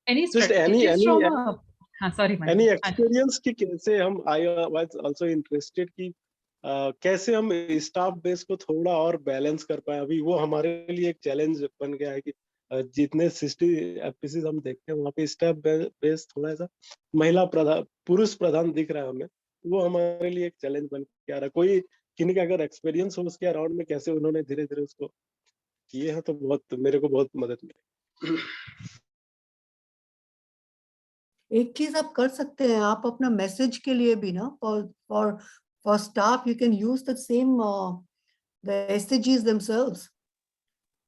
Any just strategies from sorry, any experience कि कैसे हम, I was also interested कि कैसे हम staff base को थोड़ा और balance कर पाए। अभी वो हमारे लिए एक चैलेंज बन गया है कि जितने 60 एफपीसीज हम देखते हैं वहाँ पे स्टाफ बेस थोड़ा सा महिला प्रधान, पुरुष प्रधान दिख रहा है हमें। वो हमारे लिए एक चैलेंज बन के आ रहा है। कोई किन्हीं का अगर एक्सपीरियंस हो उसके अराउंड में कैसे उन्होंने धीरे धीरे उसको किए हैं, तो बहुत मेरे को बहुत मदद मिली। एक चीज आप कर सकते हैं, आप अपना मैसेज के लिए भी ना, for staff you can use the same the SDGs themselves.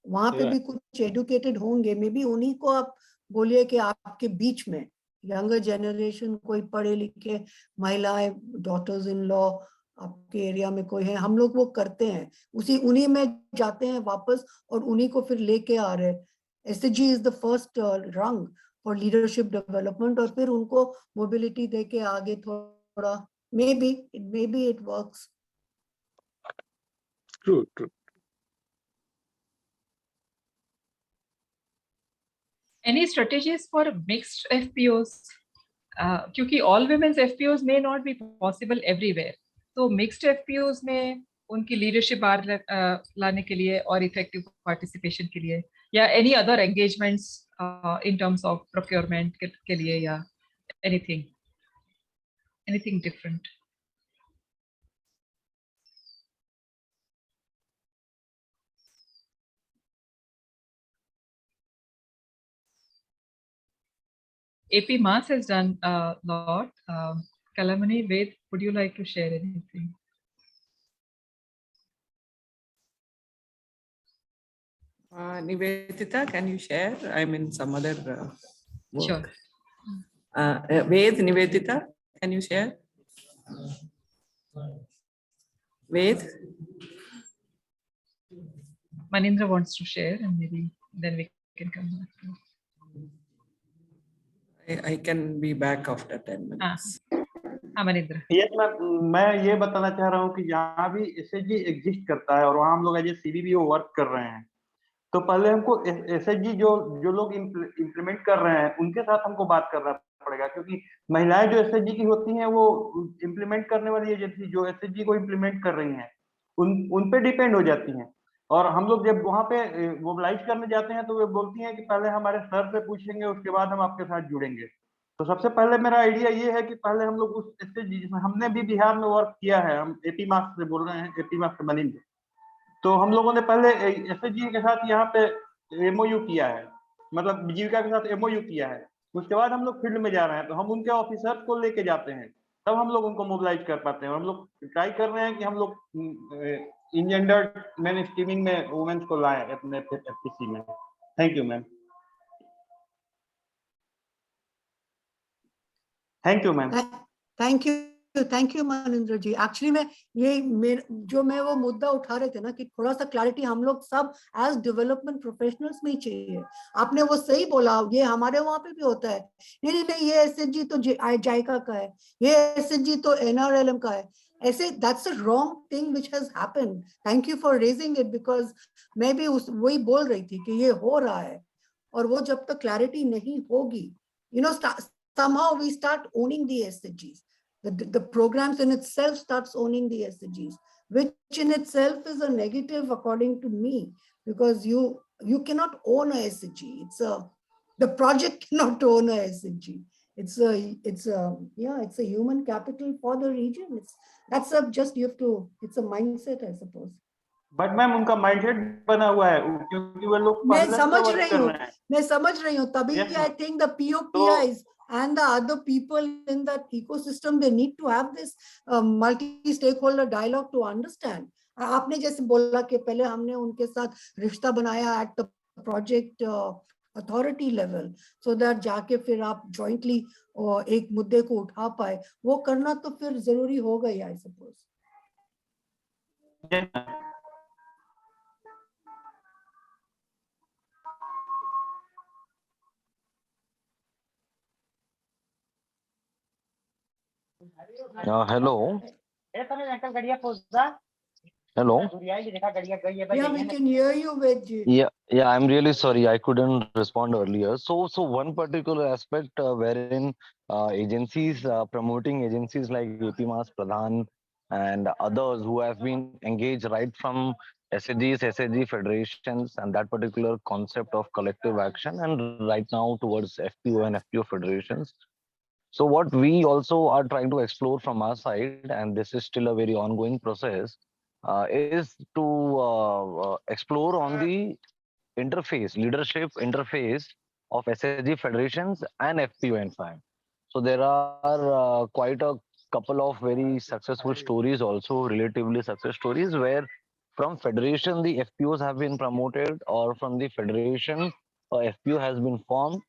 वहां पे भी कुछ एडुकेटेड होंगे, मे बी उन्हीं को आप बोलिए कि आपके बीच में यंगर जनरेशन कोई पढ़े लिखे महिलाएं, डॉटर्स इन लॉ आपके एरिया में कोई है, हम लोग वो करते हैं, उन्हीं में जाते हैं वापस और उन्हीं को फिर लेके आ रहे हैं। SDG is the first rung for leadership development, और फिर उनको मोबिलिटी दे के आगे थोड़ा maybe it works. True. Any strategies for mixed FPOs? क्योंकि all women's FPOs may not be possible everywhere. तो mixed FPOs में उनकी leadership लाने के लिए और effective participation के लिए, या any other engagements in terms of procurement के लिए, या anything different? AP Mass has done a lot. Kalamani, Ved, would you like to share anything? Nivedita, can you share? I'm in some other work. Sure. Ved, Nivedita, can you share? Ved? Manindra wants to share, and maybe then we can come back to. I can be back after 10 minutes. Manindra. Yes, मैं ये बताना चाह रहा हूँ कि जहाँ भी SHG exist करता है और वहाँ हम लोग एज ए CBBO वर्क कर रहे हैं, तो पहले हमको SHG जो लोग इम्प्लीमेंट कर रहे हैं उनके साथ हमको बात करना पड़ेगा, क्योंकि महिलाएं जो SHG की होती हैं वो इम्प्लीमेंट करने वाली एजेंसी जो SHG को इम्प्लीमेंट कर रही हैं उन पे डिपेंड हो जाती हैं। और हम लोग जब वहाँ पे मोबिलाइज करने जाते हैं तो वे बोलती हैं कि पहले हमारे सर से पूछेंगे, उसके बाद हम आपके साथ जुड़ेंगे। तो सबसे पहले मेरा आइडिया ये है कि पहले हम लोग उस SHG, जिसमें हमने भी बिहार में वर्क किया है, हम AP मास से बोल रहे हैं, AP मास से मनिंद्र, तो हम लोगों ने पहले SHG के साथ यहाँ पे MOU किया है, मतलब जीविका के साथ MOU किया है। उसके बाद हम लोग फील्ड में जा रहे हैं तो हम उनके ऑफिसर्स को लेके जाते हैं, तब हम लोग उनको मोबिलाइज कर पाते हैं। हम लोग ट्राई कर रहे हैं कि हम लोग इंजेंडर्ड मेन स्ट्रीमिंग में वुमेन्स को लाएं अपने FPC में। Thank you ma'am. Thank you ma'am. Thank you Manindra ji. Actually मैं वो मुद्दा उठा रहे थे ना कि थोड़ा सा क्लैरिटी हम लोग सब एज डेवलपमेंट प्रोफेशनल्स में ही चाहिए। आपने वो सही बोला, ये हमारे वहां पे भी होता है, नहीं ये SHG तो जायका का है, ये SHG तो NRLM का है, ऐसे that's a wrong thing which has happened. Thank you for raising it, because मैं भी वही बोल रही थी कि ये हो रहा है, और वो जब तक क्लैरिटी नहीं होगी, somehow we start owning the SHGs. The programs in itself starts owning the SHGs, which in itself is a negative according to me, because you cannot own a SHG. The project cannot own a SHG. It's a human capital for the region. It's a mindset, I suppose. But ma'am उनका mindset बना हुआ है क्योंकि वो लोग मैं पहले से समझ वर्क कर रहे हैं तभी Yes, I ma'am. think the POPIs and the other people in that ecosystem, they need to have this multi-stakeholder dialogue to understand. आपने जैसे बोला कि पहले हमने उनके साथ रिश्ता बनाया at the project authority level, so that जाके फिर आप jointly एक मुद्दे को उठा पाए, वो करना तो फिर जरूरी होगा ही, I suppose. Yes, ma'am. Hello. Hello. Yeah, we can hear you, Veggie. Yeah, I'm really sorry I couldn't respond earlier. So one particular aspect wherein agencies, promoting agencies like APMAS, Pradhan, and others who have been engaged right from SHGs, SHG federations, and that particular concept of collective action, and right now towards FPO and FPO federations. So what we also are trying to explore from our side, and this is still a very ongoing process, is to explore on the leadership interface of SSG federations and FPO in fact. So there are quite a couple of very successful stories, also relatively success stories, where from federation the FPOs have been promoted, or from the federation FPO has been formed,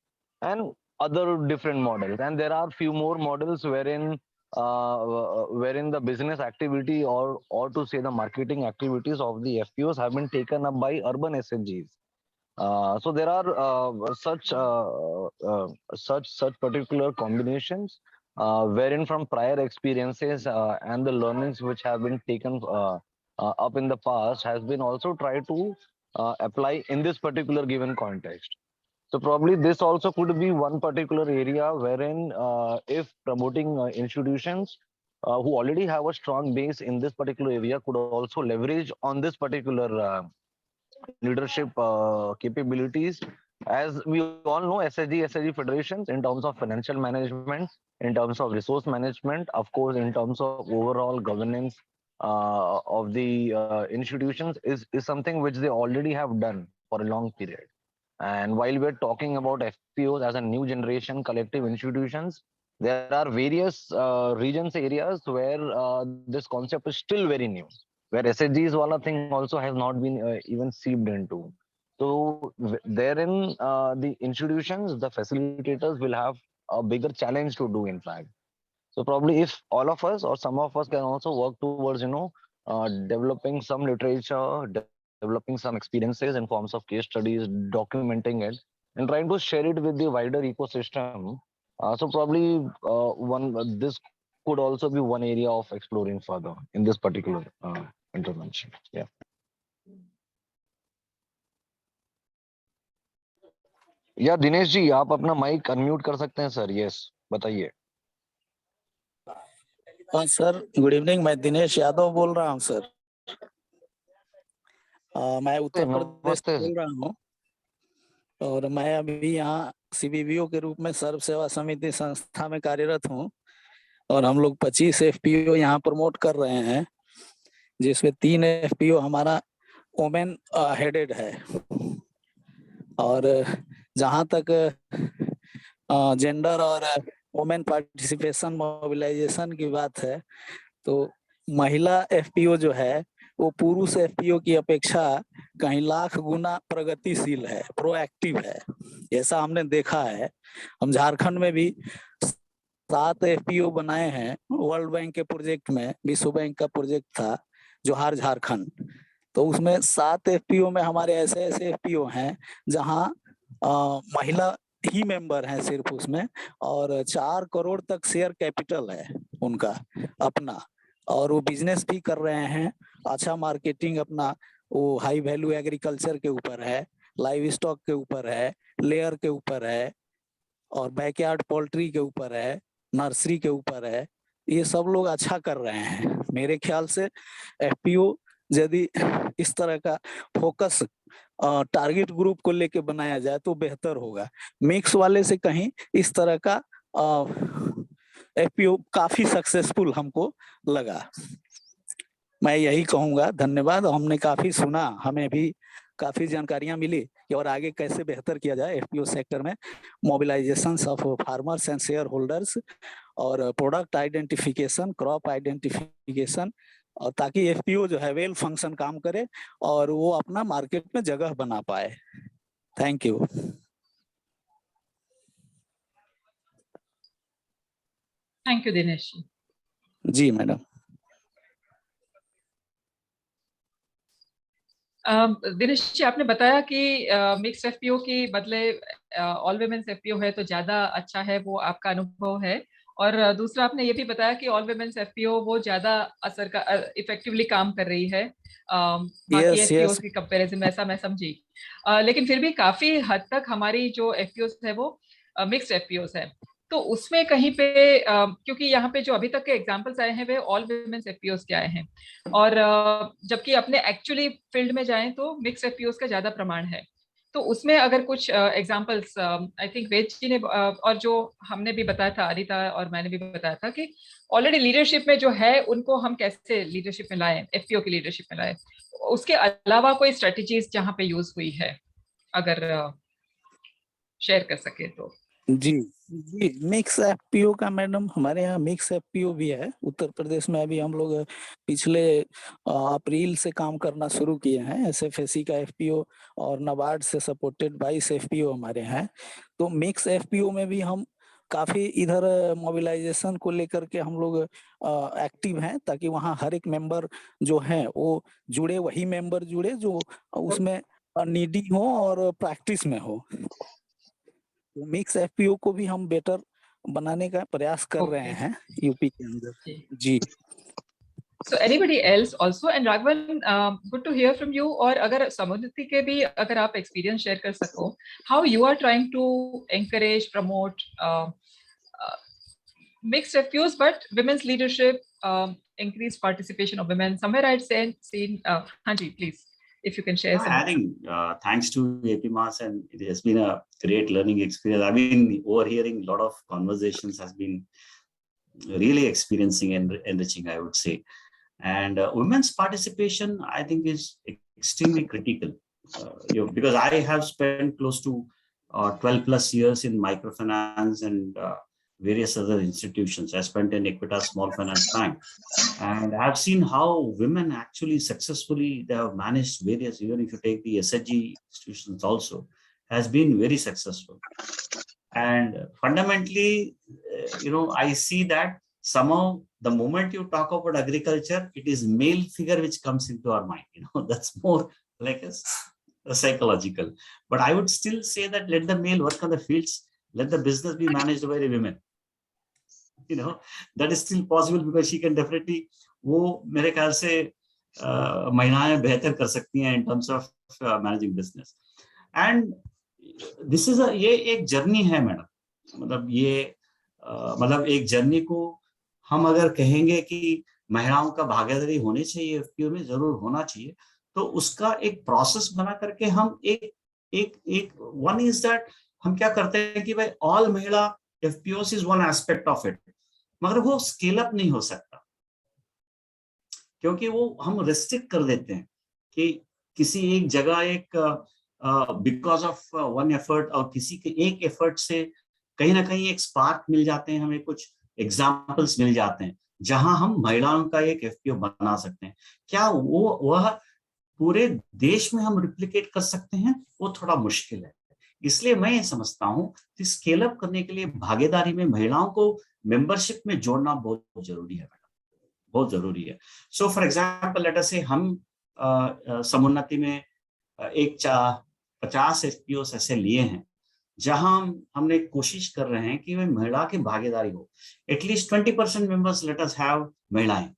and other different models. And there are few more models wherein the business activity, or to say the marketing activities of the FPOs have been taken up by urban SSGs. So there are such particular combinations wherein from prior experiences and the learnings which have been taken up in the past has been also tried to apply in this particular given context. So probably this also could be one particular area wherein if promoting institutions who already have a strong base in this particular area could also leverage on this particular leadership capabilities. As we all know, SSG federations in terms of financial management, in terms of resource management, of course, in terms of overall governance of the institutions is something which they already have done for a long period. And while we're talking about FPOs as a new generation collective institutions, there are various regions, areas where this concept is still very new, where SHGs wala thing also has not been even seeped into. So therein, the institutions, the facilitators will have a bigger challenge to do, in fact. So probably if all of us or some of us can also work towards, developing some literature, developing some experiences in forms of case studies, documenting it, and trying to share it with the wider ecosystem. So probably this could also be one area of exploring further in this particular intervention. Yeah. या दिनेश जी आप अपना mic unmute कर सकते हैं sir. Yes बताइए. हाँ sir, good evening. मैं दिनेश यादव बोल रहा हूँ सर. मैं उत्तर प्रदेश से बोल रहा हूँ और मैं अभी यहाँ CBBO के रूप में सर्व सेवा समिति संस्था में कार्यरत हूँ और हम लोग 25 FPO यहाँ प्रमोट कर रहे हैं, जिसमें 3 FPO हमारा वोमेन हेडेड है. और जहाँ तक जेंडर और वोमेन पार्टिसिपेशन मोबिलाइजेशन की बात है, तो महिला FPO जो है वो पुरुष FPO की अपेक्षा कहीं लाख गुना प्रगतिशील है, प्रोएक्टिव है. ऐसा हमने देखा है. हम झारखंड में भी 7 FPO बनाए हैं. वर्ल्ड बैंक के प्रोजेक्ट में, विश्व बैंक का प्रोजेक्ट था जोहार झारखंड, तो उसमें 7 FPO में हमारे ऐसे FPO हैं जहाँ महिला ही मेंबर हैं सिर्फ उसमें, और 4 करोड़ तक शेयर कैपिटल है उनका अपना, और वो बिजनेस भी कर रहे हैं. अच्छा मार्केटिंग अपना वो हाई वैल्यू एग्रीकल्चर के ऊपर है, लाइव स्टॉक के ऊपर है, लेयर के ऊपर है, और बैकयार्ड पोल्ट्री के ऊपर है, नर्सरी के ऊपर है. ये सब लोग अच्छा कर रहे हैं. मेरे ख्याल से FPO यदि इस तरह का फोकस टारगेट ग्रुप को लेके बनाया जाए तो बेहतर होगा। मिक्स वाले से कहीं इस तरह का एफपीओ काफी सक्सेसफुल हमको लगा। मैं यही कहूंगा, धन्यवाद। हमने काफी सुना, हमें भी काफी जानकारियां मिली कि और आगे कैसे बेहतर किया जाए एफपीओ सेक्टर में, mobilization of farmers and share holders और प्रोडक्ट आइडेंटिफिकेशन, क्रॉप आइडेंटिफिकेशन, और ताकि एफपीओ जो है वेल फंक्शन काम करे और वो अपना मार्केट में जगह बना पाए। Thank you. Thank you Dinesh ji madam. Dinesh ji, आपने बताया कि मिक्स एफपीओ के बदले ऑल वुमेन्स एफपीओ है तो ज्यादा अच्छा है, वो आपका अनुभव है। और दूसरा आपने ये भी बताया कि ऑल वुमेन्स एफपीओ वो ज्यादा असर का इफेक्टिवली काम कर रही है बाकी एफपीओ की कंपैरिजन में, ऐसा मैं समझी। लेकिन फिर भी काफी हद तक हमारी जो एफपीओ है वो मिक्स्ड एफपीओ है, तो उसमें कहीं पे क्योंकि यहाँ पे जो अभी तक के एग्जांपल्स आए हैं वे ऑल वुमेन्स एफपीओस के आए हैं, और जबकि अपने एक्चुअली फील्ड में जाएं तो मिक्स एफपीओस का ज्यादा प्रमाण है। तो उसमें अगर कुछ एग्जांपल्स आई थिंक वेद जी ने और जो हमने भी बताया था, अनिता और मैंने भी बताया था कि ऑलरेडी लीडरशिप में जो है उनको हम कैसे लीडरशिप में लाएं, एफपीओ की लीडरशिप में लाएं, उसके अलावा कोई स्ट्रेटेजीज जहाँ पे यूज हुई है अगर शेयर कर सके तो। जी जी, मिक्स एफपीओ का मैडम, हमारे यहाँ मिक्स एफपीओ भी है उत्तर प्रदेश में। अभी हम लोग पिछले अप्रैल से काम करना शुरू किए हैं, एसएफएससी का एफपीओ और नाबार्ड से सपोर्टेड 22 एफपीओ हमारे हैं। तो मिक्स एफपीओ में भी हम काफी इधर मोबिलाइजेशन को लेकर के हम लोग एक्टिव हैं, ताकि वहाँ हर एक मेंबर जो है वो जुड़े, वही मेंबर जुड़े जो उसमें नीडी हो और प्रैक्टिस में हो। मिक्स एफपीओ को भी हम बेटर बनाने का प्रयास कर रहे हैं यूपी के अंदर। जी। So anybody else also, and Raghavan, good to hear from you. और अगर समुद्रति के भी अगर आप एक्सपीरियंस शेयर कर सको, how you are trying to encourage, promote mixed FPOs, but women's leadership, increased participation of women. Somewhere I'd seen Hanji, please, if you can share some. I think thanks to APMAS, and it has been a great learning experience. I mean, overhearing a lot of conversations has been really experiencing and enriching, I would say. And women's participation, I think, is extremely critical. Because I have spent close to 12 plus years in microfinance and various other institutions. I spent in Equitas Small Finance Bank, and I've seen how women actually successfully, they have managed various, even if you take the SHG institutions also, has been very successful. And fundamentally, I see that somehow the moment you talk about agriculture, it is male figure which comes into our mind. That's more like a psychological. But I would still say that let the male work on the fields, let the business be managed by the women. That is still possible, because she can definitely, वो मेरे ख्याल से महिलाएं बेहतर कर सकती हैं in terms of managing business. And this is ये एक जर्नी है मैडम, मतलब एक जर्नी को हम अगर कहेंगे कि महिलाओं का भागीदारी होनी चाहिए एफपीओ में, जरूर होना चाहिए, तो उसका एक प्रोसेस बना करके हम एक वन इज दैट हम क्या करते हैं कि भाई ऑल महिला FPOs is one aspect of it, मगर वो स्केल अप नहीं हो सकता, क्योंकि वो हम रेस्ट्रिक्ट कर देते हैं कि किसी एक जगह एक बिकॉज ऑफ वन एफर्ट और किसी के एक एफर्ट से कहीं ना कहीं एक स्पार्क मिल जाते हैं, हमें कुछ एग्जाम्पल्स मिल जाते हैं जहां हम महिलाओं का एक एफपीओ बना सकते हैं। क्या वह पूरे देश में हम रिप्लिकेट कर सकते हैं? वो थोड़ा मुश्किल है। इसलिए मैं ये समझता हूं कि स्केल अप करने के लिए भागीदारी में महिलाओं को मेंबरशिप में जोड़ना बहुत जरूरी है मैडम, बहुत जरूरी है। So for example let us से हम समुन्नति में 50 एफपीओस ऐसे लिए हैं जहां हमने कोशिश कर रहे हैं कि महिला की भागीदारी हो, at least 20% members let us have महिलाएं,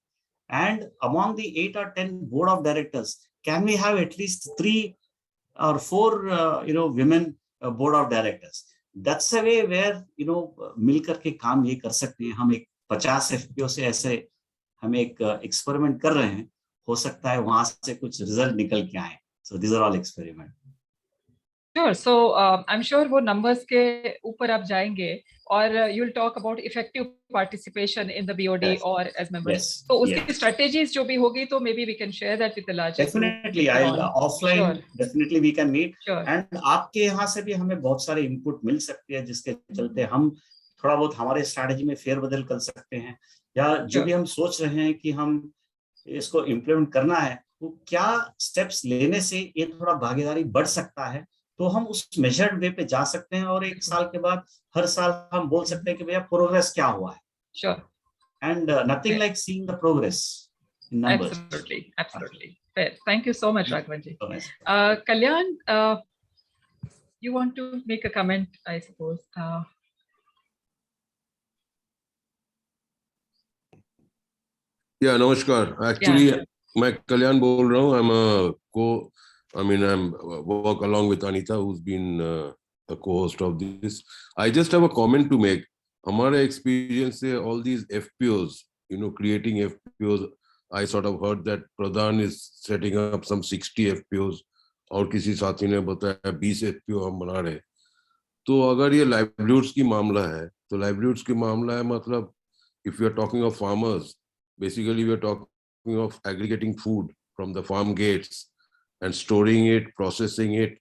and among the 8 or 10 board of directors, can we have at least 3 or 4 women board of directors? That's a way where मिलकर के काम ये कर सकते हैं। हम एक 50 एफपीओ से ऐसे हम एक एक्सपेरिमेंट कर रहे हैं, हो सकता है वहां से कुछ रिजल्ट निकल के आए. So these are all experiment. Sure. So I'm sure वो numbers के ऊपर आप जाएंगे और you'll talk about effective participation in the BOD Yes. or as members. Yes. तो उसकी Yes. strategies जो भी होगी तो maybe we can share that with the larger Definitely, group. I'll offline. Sure. Definitely we can meet. Sure. And आपके यहाँ से भी हमें बहुत सारे input मिल सकते हैं जिसके चलते हम थोड़ा बहुत हमारे strategy में फेरबदल कर सकते हैं या जो भी हम सोच रहे हैं कि हम इसको implement करना है वो क्या steps लेने से ये थोड़ा भागीदारी बढ़ सकता है तो हम उस measured way पे जा सकते हैं और एक साल के बाद हर साल हम बोल सकते हैं कि भैया progress क्या हुआ है. Sure. And nothing like seeing the progress in numbers. Absolutely, absolutely. Fair. Thank you so much, Raghavanji. So nice. Kalyan, you want to make a comment, I suppose. Yeah, namaskar. Actually, मैं कल्याण बोल रहा हूँ. I'm work along with Anita, who's been a co-host of this. I just have a comment to make. हमारे experience से all these FPOs, creating FPOs, I sort of heard that Pradhan is setting up some 60 FPOs और किसी साथी ने बताया 20 FPO हम बना रहे. तो अगर ये livelihoods की मामला है, तो livelihoods की मामला है मतलब if we are talking of farmers, basically we are talking of aggregating food from the farm gates and storing it, processing it,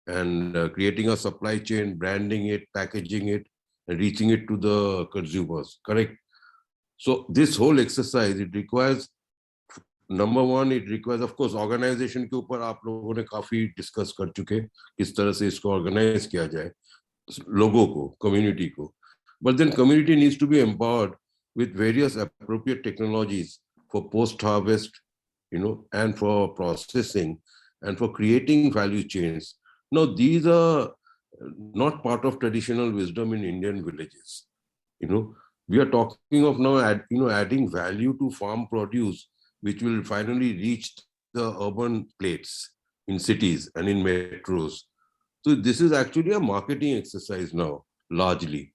and creating a supply chain, branding it, packaging it, and reaching it to the consumers, correct? So this whole exercise, it requires, number one, it requires, of course, organization के ऊपर आप लोगों ने काफी discuss कर चुके किस तरह से इसको organize किया जाए लोगों को, community को. But then community needs to be empowered with various appropriate technologies for post-harvest, and for processing and for creating value chains. Now, these are not part of traditional wisdom in Indian villages. We are talking of now, adding value to farm produce, which will finally reach the urban plates in cities and in metros. So this is actually a marketing exercise now, largely.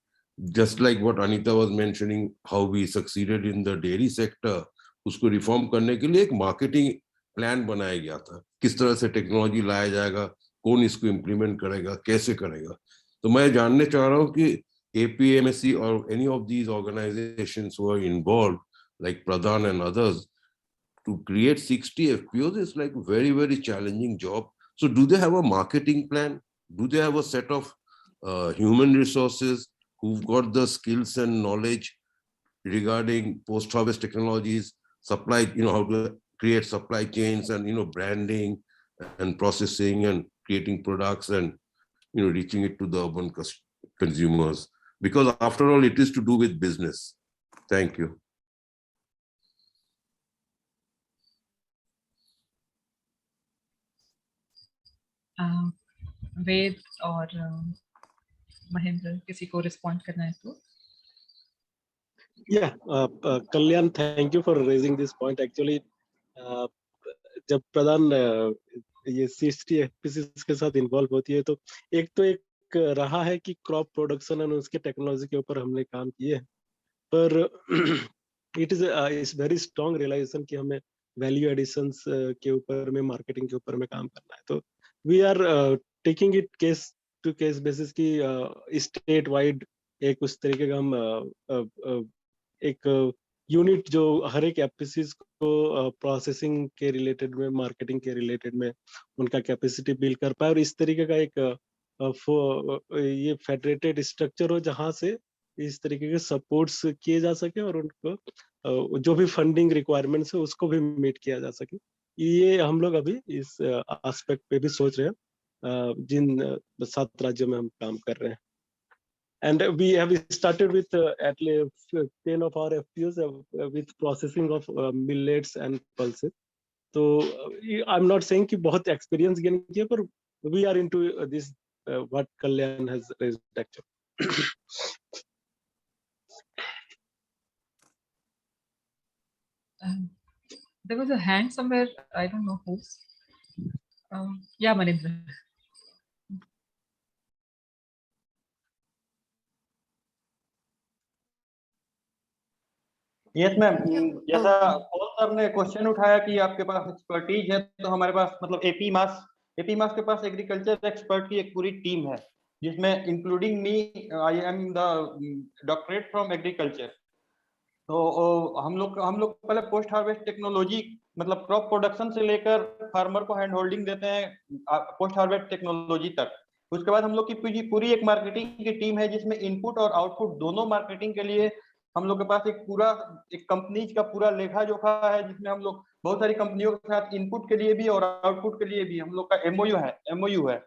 Just like what Anita was mentioning, how we succeeded in the dairy sector, उसको reform करने के लिए एक marketing plan बनाया गया था. किस तरह से टेक्नोलॉजी लाया जाएगा, कौन इसको इम्प्लीमेंट करेगा, कैसे करेगा. तो मैं जानने चाह रहा हूँ कि APMSC or any of these organizations who are involved, like Pradhan and others, to create 60 FPOs is like a very, very challenging job. So do they have a marketing plan? Do they have a set of human resources who've got the skills and knowledge regarding post-harvest technologies, supply, how to create supply chains and, branding and processing and creating products and, reaching it to the urban consumers? Because after all, it is to do with business. Thank you. वेद और महेंद्र किसी को respond करना है तो Kalyan, thank you for raising this point. Actually, जब प्रधान ये 60 FPCs के साथ इन्वॉल्व होती है तो एक रहा है कि क्रॉप प्रोडक्शन और उसके टेक्नोलॉजी के ऊपर हमने काम किए हैं, पर it is very strong realization कि हमें वैल्यू एडिशंस के ऊपर में, मार्केटिंग के ऊपर में काम करना है. तो we are taking it case to case basis की स्टेट वाइड एक उस तरीके का हम एक यूनिट जो हर एक एफपीसीज को प्रोसेसिंग के रिलेटेड में, मार्केटिंग के रिलेटेड में उनका कैपेसिटी बिल्ड कर पाए और इस तरीके का एक ये फेडरेटेड स्ट्रक्चर हो जहां से इस तरीके के सपोर्ट्स किए जा सके और उनको जो भी फंडिंग रिक्वायरमेंट्स है उसको भी मीट किया जा सके. ये हम लोग अभी इस एस्पेक्ट पे भी सोच रहे हैं जिन 7 राज्यों में हम काम कर रहे हैं. And we have started with at least 10 of our FPOs with processing of millets and pulses. So I'm not saying कि बहुत experience gain किया, पर we are into this what Kalyan has raised actually. There was a hand somewhere. I don't know whose. Yeah, Manindra. Yes ma'am, जैसा Paul sir ने question उठाया कि आपके पास expertise है, तो हमारे पास मतलब एपी मास के पास एग्रीकल्चर एक्सपर्ट की एक पूरी टीम है, जिसमें including me, I am the doctorate from agriculture. तो हम लोग पहले पोस्ट हार्वेस्ट टेक्नोलॉजी, मतलब क्रॉप प्रोडक्शन से लेकर फार्मर को हैंड होल्डिंग देते हैं पोस्ट हार्वेस्ट टेक्नोलॉजी तक। उसके बाद हम लोग की पूरी एक मार्केटिंग की टीम है, जिसमें इनपुट और आउटपुट दोनों मार्केटिंग के लिए हम लोग के पास एक कंपनीज का पूरा लेखा जोखा है, जिसमें हम लोग बहुत सारी कंपनियों के साथ इनपुट के लिए भी और आउटपुट के लिए भी हम लोग का एमओयू है।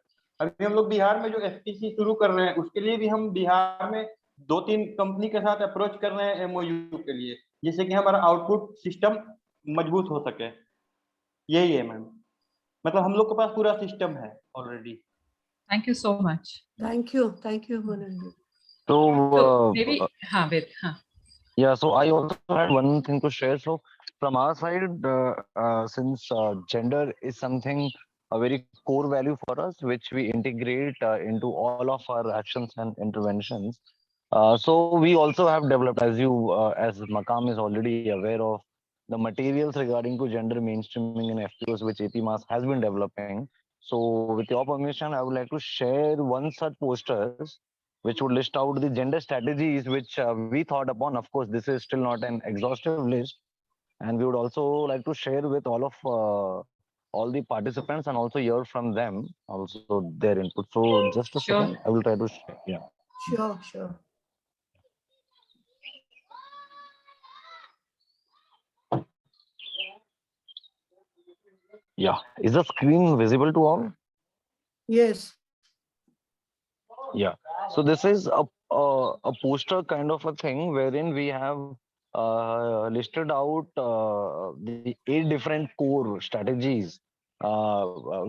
अभी हम लोग बिहार में जो एफपीसी शुरू कर रहे हैं, उसके लिए भी हम बिहार में 2-3 कंपनी के साथ अप्रोच कर रहे हैं एमओयू के लिए, जिससे कि हमारा आउटपुट सिस्टम मजबूत हो सके। यही है मैम, मतलब हम लोग के पास पूरा सिस्टम है already. Thank you so much. Thank you Maninder. So, maybe हाँ Ved, हाँ. yeah, so I also had one thing to share. So from our side, since gender is something a very core value for us, which we integrate into all of our actions and interventions. So we also have developed, as Makam is already aware of, the materials regarding to gender mainstreaming in FPOs, which APMAS has been developing. So with your permission, I would like to share one such posters which would list out the gender strategies which we thought upon. Of course, this is still not an exhaustive list, and we would also like to share with all the participants and also hear from them also their input. So just a Sure. second, I will try to share. Yeah. Sure. Yeah. Is the screen visible to all? Yes. Yeah. So this is a poster kind of a thing wherein we have listed out the 8 different core strategies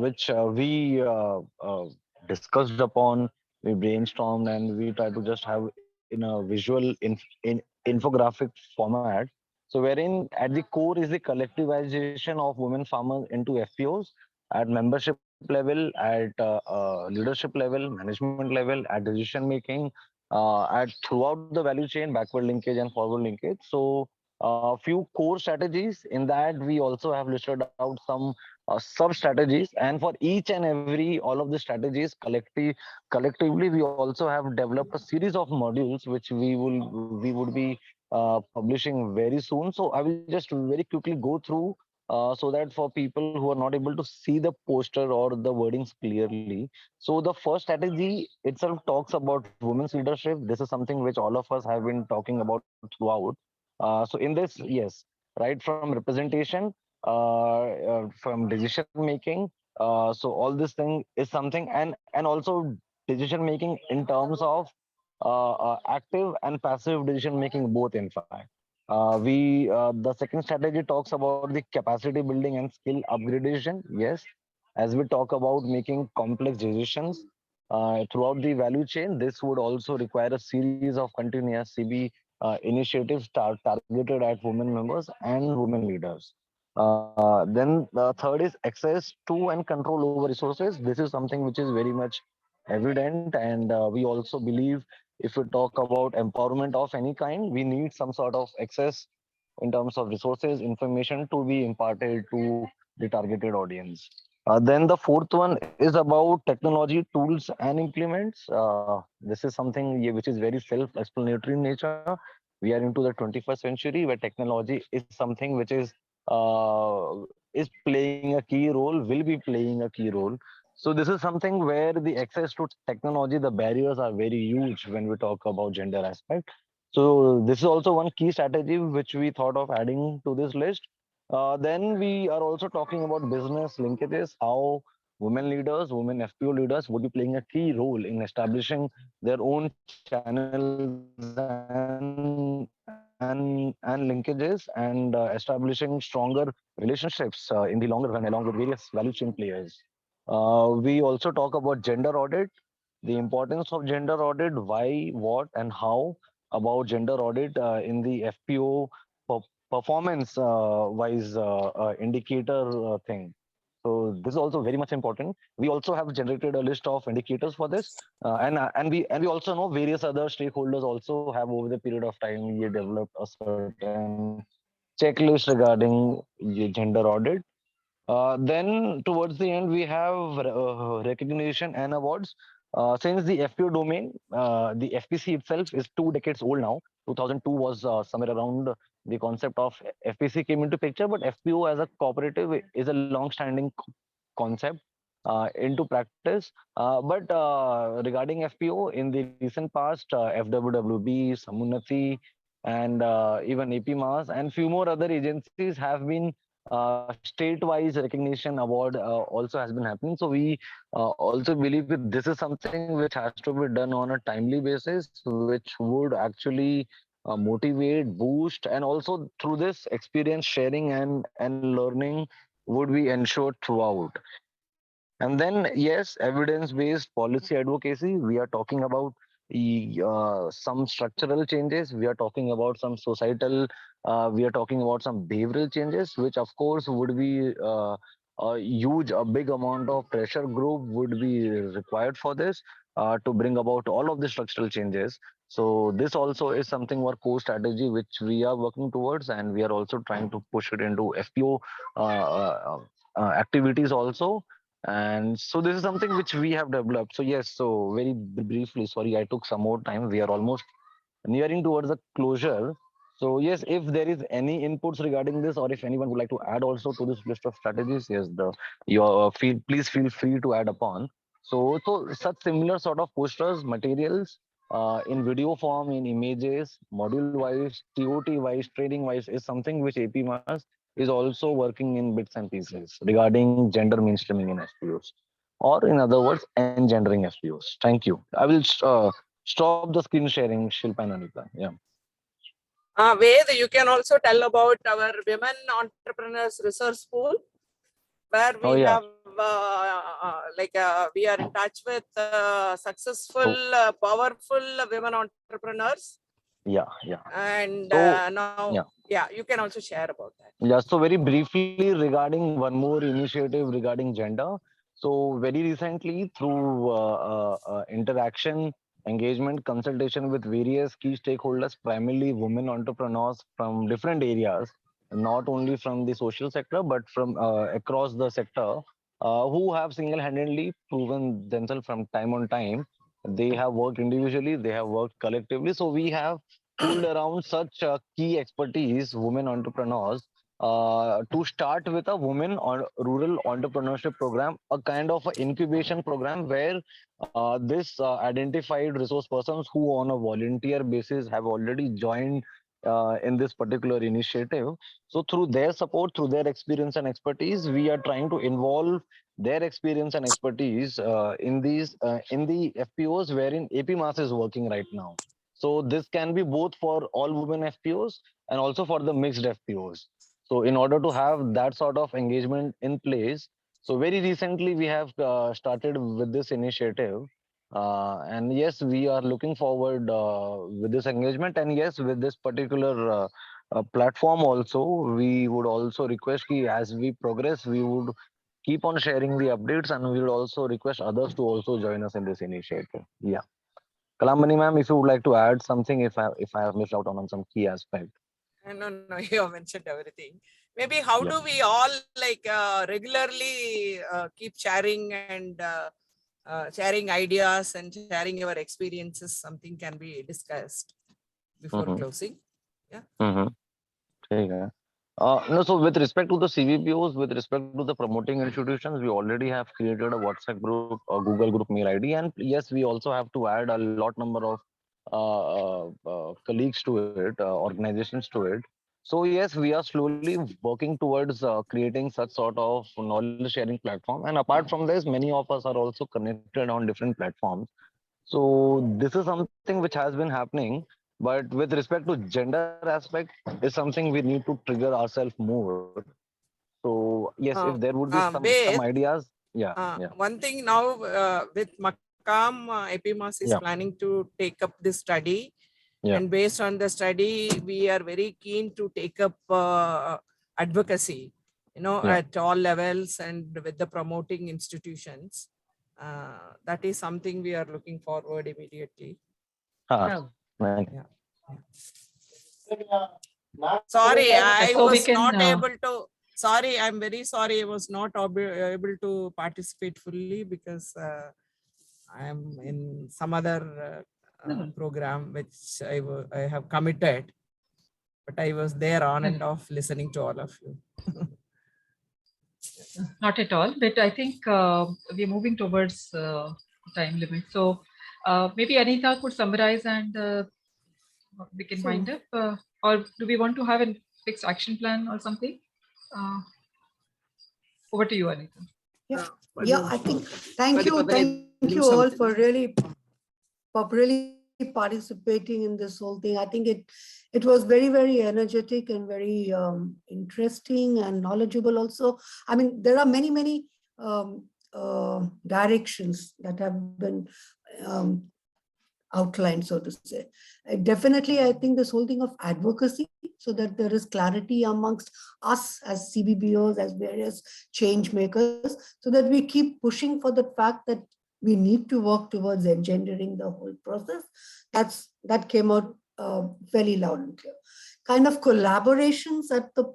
which we discussed upon, we brainstormed, and we try to just have in a visual in infographic format. So wherein at the core is the collectivization of women farmers into FPOs at membership level, at leadership level, management level, at decision making, at throughout the value chain, backward linkage and forward linkage. So a few core strategies in that we also have listed out some sub strategies, and for each and every all of the strategies collectively we also have developed a series of modules which we would be publishing very soon. So I will just very quickly go through so that for people who are not able to see the poster or the wordings clearly. So the first strategy itself talks about women's leadership. This is something which all of us have been talking about throughout. So in this, yes, right from representation, from decision making. So all this thing is something, and also decision making in terms of active and passive decision making both. In fact, we the second strategy talks about the capacity building and skill upgradation. Yes, as we talk about making complex decisions throughout the value chain, this would also require a series of continuous CB initiatives targeted at women members and women leaders. Then the third is access to and control over resources. This is something which is very much evident, and we also believe if we talk about empowerment of any kind, we need some sort of access in terms of resources, information to be imparted to the targeted audience. Then the fourth one is about technology, tools, and implements. This is something which is very self-explanatory in nature. We are into the 21st century where technology is something which is playing a key role, will be playing a key role. So this is something where the access to technology, the barriers are very huge when we talk about gender aspect. So this is also one key strategy which we thought of adding to this list. Then we are also talking about business linkages, how women leaders, women FPO leaders would be playing a key role in establishing their own channels and linkages, and establishing stronger relationships in the longer run along with various value chain players. We also talk about gender audit, the importance of gender audit, why, what, and how about gender audit in the FPO performance wise indicator thing. So this is also very much important. We also have generated a list of indicators for this, and we also know various other stakeholders also have over the period of time we developed a certain checklist regarding gender audit. Then towards the end, we have recognition and awards. Since the FPO domain, the FPC itself is 2 decades old now. 2002 was somewhere around the concept of FPC came into picture, but FPO as a cooperative is a long-standing concept into practice. But regarding FPO, in the recent past, FWWB, Samunati, and even APMAS and few more other agencies have been state-wise recognition award also has been happening. So we also believe that this is something which has to be done on a timely basis, which would actually motivate, boost, and also through this experience sharing and learning would be ensured throughout. And then, yes, evidence-based policy advocacy. We are talking about some structural changes. We are talking about some societal. We are talking about some behavioral changes, which of course would be a big amount of pressure group would be required for this to bring about all of the structural changes. So this also is something our core strategy which we are working towards, and we are also trying to push it into FPO activities also. And so this is something which we have developed. So yes, so very briefly, sorry, I took some more time. We are almost nearing towards the closure. So yes, if there is any inputs regarding this, or if anyone would like to add also to this list of strategies, yes, please feel free to add upon. So such similar sort of posters, materials in video form, in images, module wise, TOT wise, training wise is something which APMAS is also working in bits and pieces regarding gender mainstreaming in FPOs, or in other words, engendering FPOs. Thank you. I will stop the screen sharing, Shilpa and Anita. Yeah. Ved, you can also tell about our women entrepreneurs resource pool, where we have we are in touch with successful, powerful women entrepreneurs. Yeah. And So, now, you can also share about that. Yeah, so very briefly regarding one more initiative regarding gender. So very recently through interaction, engagement, consultation with various key stakeholders, primarily women entrepreneurs from different areas, not only from the social sector, but from across the sector, who have single-handedly proven themselves from time on time. They have worked individually, they have worked collectively. So we have pulled around such key expertise, women entrepreneurs, to start with a women or rural entrepreneurship program, a kind of a incubation program where this identified resource persons who on a volunteer basis have already joined in this particular initiative. So through their support, through their experience and expertise, we are trying to involve their experience and expertise in the FPOs wherein APMAS is working right now. So this can be both for all women FPOs and also for the mixed FPOs. So in order to have that sort of engagement in place, so very recently we have started with this initiative. And yes, we are looking forward with this engagement. And yes, with this particular platform also, we would also request as we progress, we would keep on sharing the updates, and we would also request others to also join us in this initiative. Yeah. Kalamani ma'am, if you would like to add something, if I have missed out on some key aspect. No, you have mentioned everything. Maybe how do we all regularly keep sharing and sharing ideas and sharing your experiences? Something can be discussed before closing. Yeah. No, so with respect to the CVPOs, with respect to the promoting institutions, we already have created a WhatsApp group, a Google group mail ID, and yes, we also have to add a lot number of colleagues to it, organizations to it. So yes, we are slowly working towards creating such sort of knowledge sharing platform. And apart from this, many of us are also connected on different platforms. So this is something which has been happening. But with respect to gender aspect, is something we need to trigger ourselves more. So yes, if there would be some ideas, One thing now with Makam, APMAS is planning to take up this study. And based on the study, we are very keen to take up advocacy at all levels and with the promoting institutions. That is something we are looking forward immediately. Sorry, I was not able to. Sorry, I'm very sorry. I was not able to participate fully because I am in some other program which I have committed. But I was there on and off listening to all of you. Not at all, but I think we're moving towards time limit. So maybe Anita could summarize and we can wind up. Or do we want to have a fixed action plan or something? Over to you, Anita. Yeah, I think, thank you all for really participating in this whole thing. I think it was very, very energetic and very interesting and knowledgeable also. I mean, there are many directions that have been outlined, so to say. Definitely, I think this whole thing of advocacy, so that there is clarity amongst us as CBBOs, as various change makers, so that we keep pushing for the fact that we need to work towards engendering the whole process. That came out very loud and clear. Kind of collaborations at the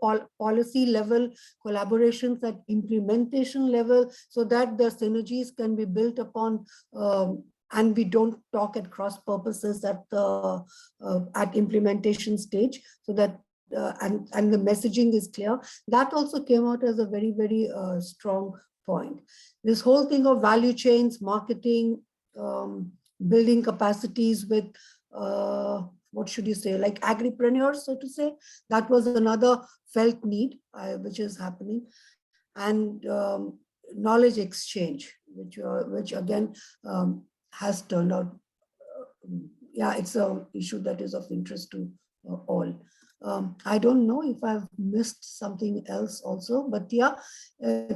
policy level, collaborations at implementation level, so that the synergies can be built upon, and we don't talk at cross purposes at the at implementation stage, so that and the messaging is clear. That also came out as a very, very strong point. This whole thing of value chains, marketing, building capacities with what should you say, like agripreneurs, so to say, that was another felt need which is happening. And knowledge exchange, which again has turned out, it's an issue that is of interest to all. I don't know if I've missed something else also, but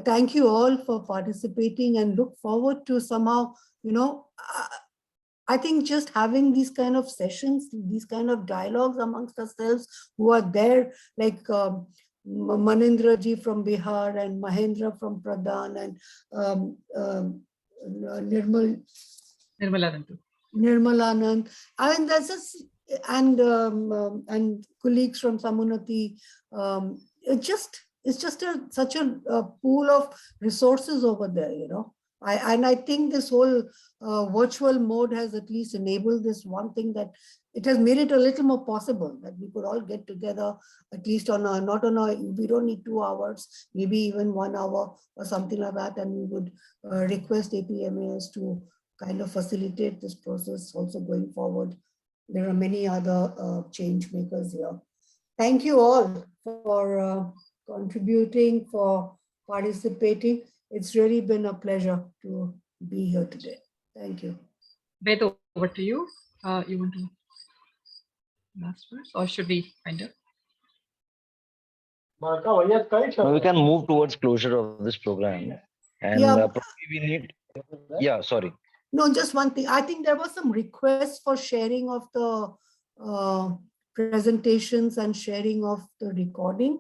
thank you all for participating, and look forward to somehow, I think just having these kind of sessions, these kind of dialogues amongst ourselves who are there, like Manindra ji from Bihar and Mahendra from Pradhan and Nirmalanand. I mean, that's just, and colleagues from Samunati. It's just such a pool of resources over there, I think this whole virtual mode has at least enabled this one thing, that it has made it a little more possible that we could all get together, at least on a, not on a, we don't need 2 hours, maybe even 1 hour or something like that. And we would request APMAs to kind of facilitate this process also going forward. There are many other change makers here. Thank you all for contributing, for participating. It's really been a pleasure to be here today. Thank you. Beto, over to you. You want to last words, or should we find out? We can move towards closure of this program, and probably we need. Yeah, sorry. No, just one thing. I think there was some requests for sharing of the presentations and sharing of the recording.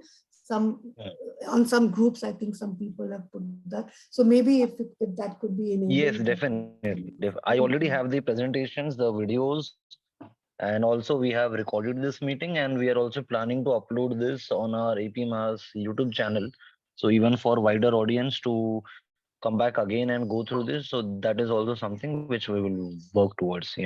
On some groups, I think some people have put that. So maybe if that could be enabled. Yes, definitely. I already have the presentations, the videos, and also we have recorded this meeting, and we are also planning to upload this on our APMAS YouTube channel. So even for wider audience to come back again and go through this. So that is also something which we will work towards.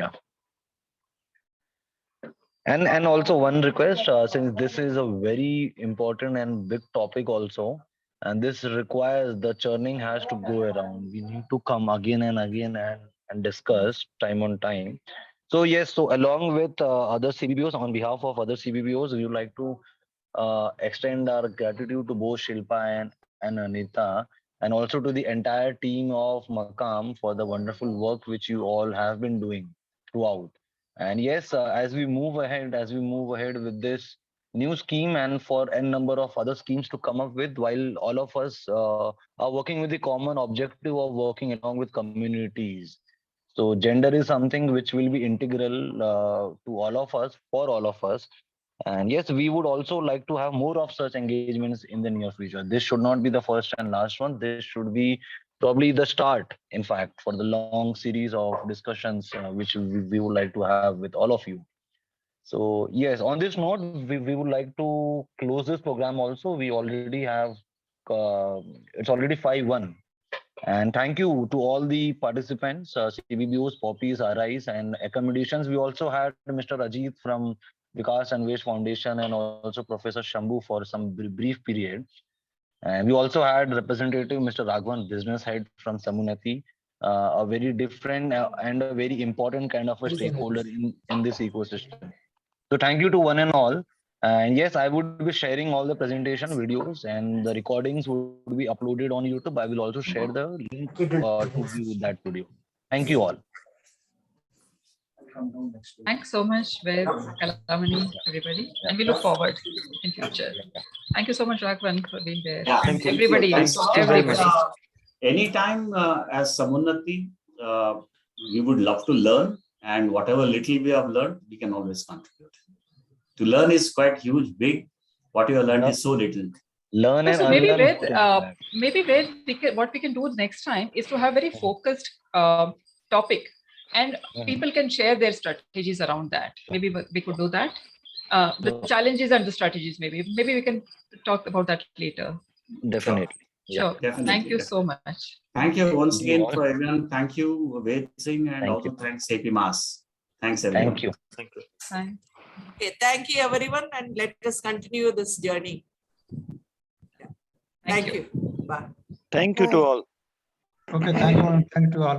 And also one request, since this is a very important and big topic also, and this requires the churning has to go around. We need to come again and again and discuss time on time. So yes, so along with other CBBOs, on behalf of other CBBOs, we would like to extend our gratitude to both Shilpa and Anita, and also to the entire team of Makam for the wonderful work which you all have been doing throughout. And yes, as we move ahead with this new scheme, and for n number of other schemes to come up with, while all of us are working with the common objective of working along with communities. So gender is something which will be integral to all of us, for all of us. And yes, we would also like to have more of such engagements in the near future. This should not be the first and last one. This should be probably the start, in fact, for the long series of discussions which we would like to have with all of you. So yes, on this note, we would like to close this program also. We already have, it's already 5:01. And thank you to all the participants, CBBOs, Poppies, RIs, and accommodations. We also had Mr. Ajit from Vikas and Waste Foundation and also Professor Shambhu for some brief period. And we also had representative Mr. Raghavan, business head from Samunati, a very different and a very important kind of a stakeholder in this ecosystem. So thank you to one and all. And yes, I would be sharing all the presentation videos and the recordings would be uploaded on YouTube. I will also share the link to view that video. Thank you all. Thanks so much, Ved, Kalamani, everybody. And we look forward in future. Thank you so much, Raghavan, for being there. Yeah, And everybody, thanks a lot. everybody. Anytime as Samunati, we would love to learn, and whatever little we have learned, we can always contribute. To learn is quite huge, big. What you have learned is so little. Learn and so maybe what we can do next time is to have very focused topic, and people can share their strategies around that. Maybe we could do that. The challenges and the strategies. Maybe we can talk about that later. Definitely. Sure. Definitely, Thank you so much. Thank you once again for everyone. Thank you, Ved Singh, and also thanks APMAS. Thanks everyone. Thank you. Thank you. Bye. Okay, thank you everyone, and let us continue this journey. Thank you. Bye. Thank you to all. Okay, thank you all.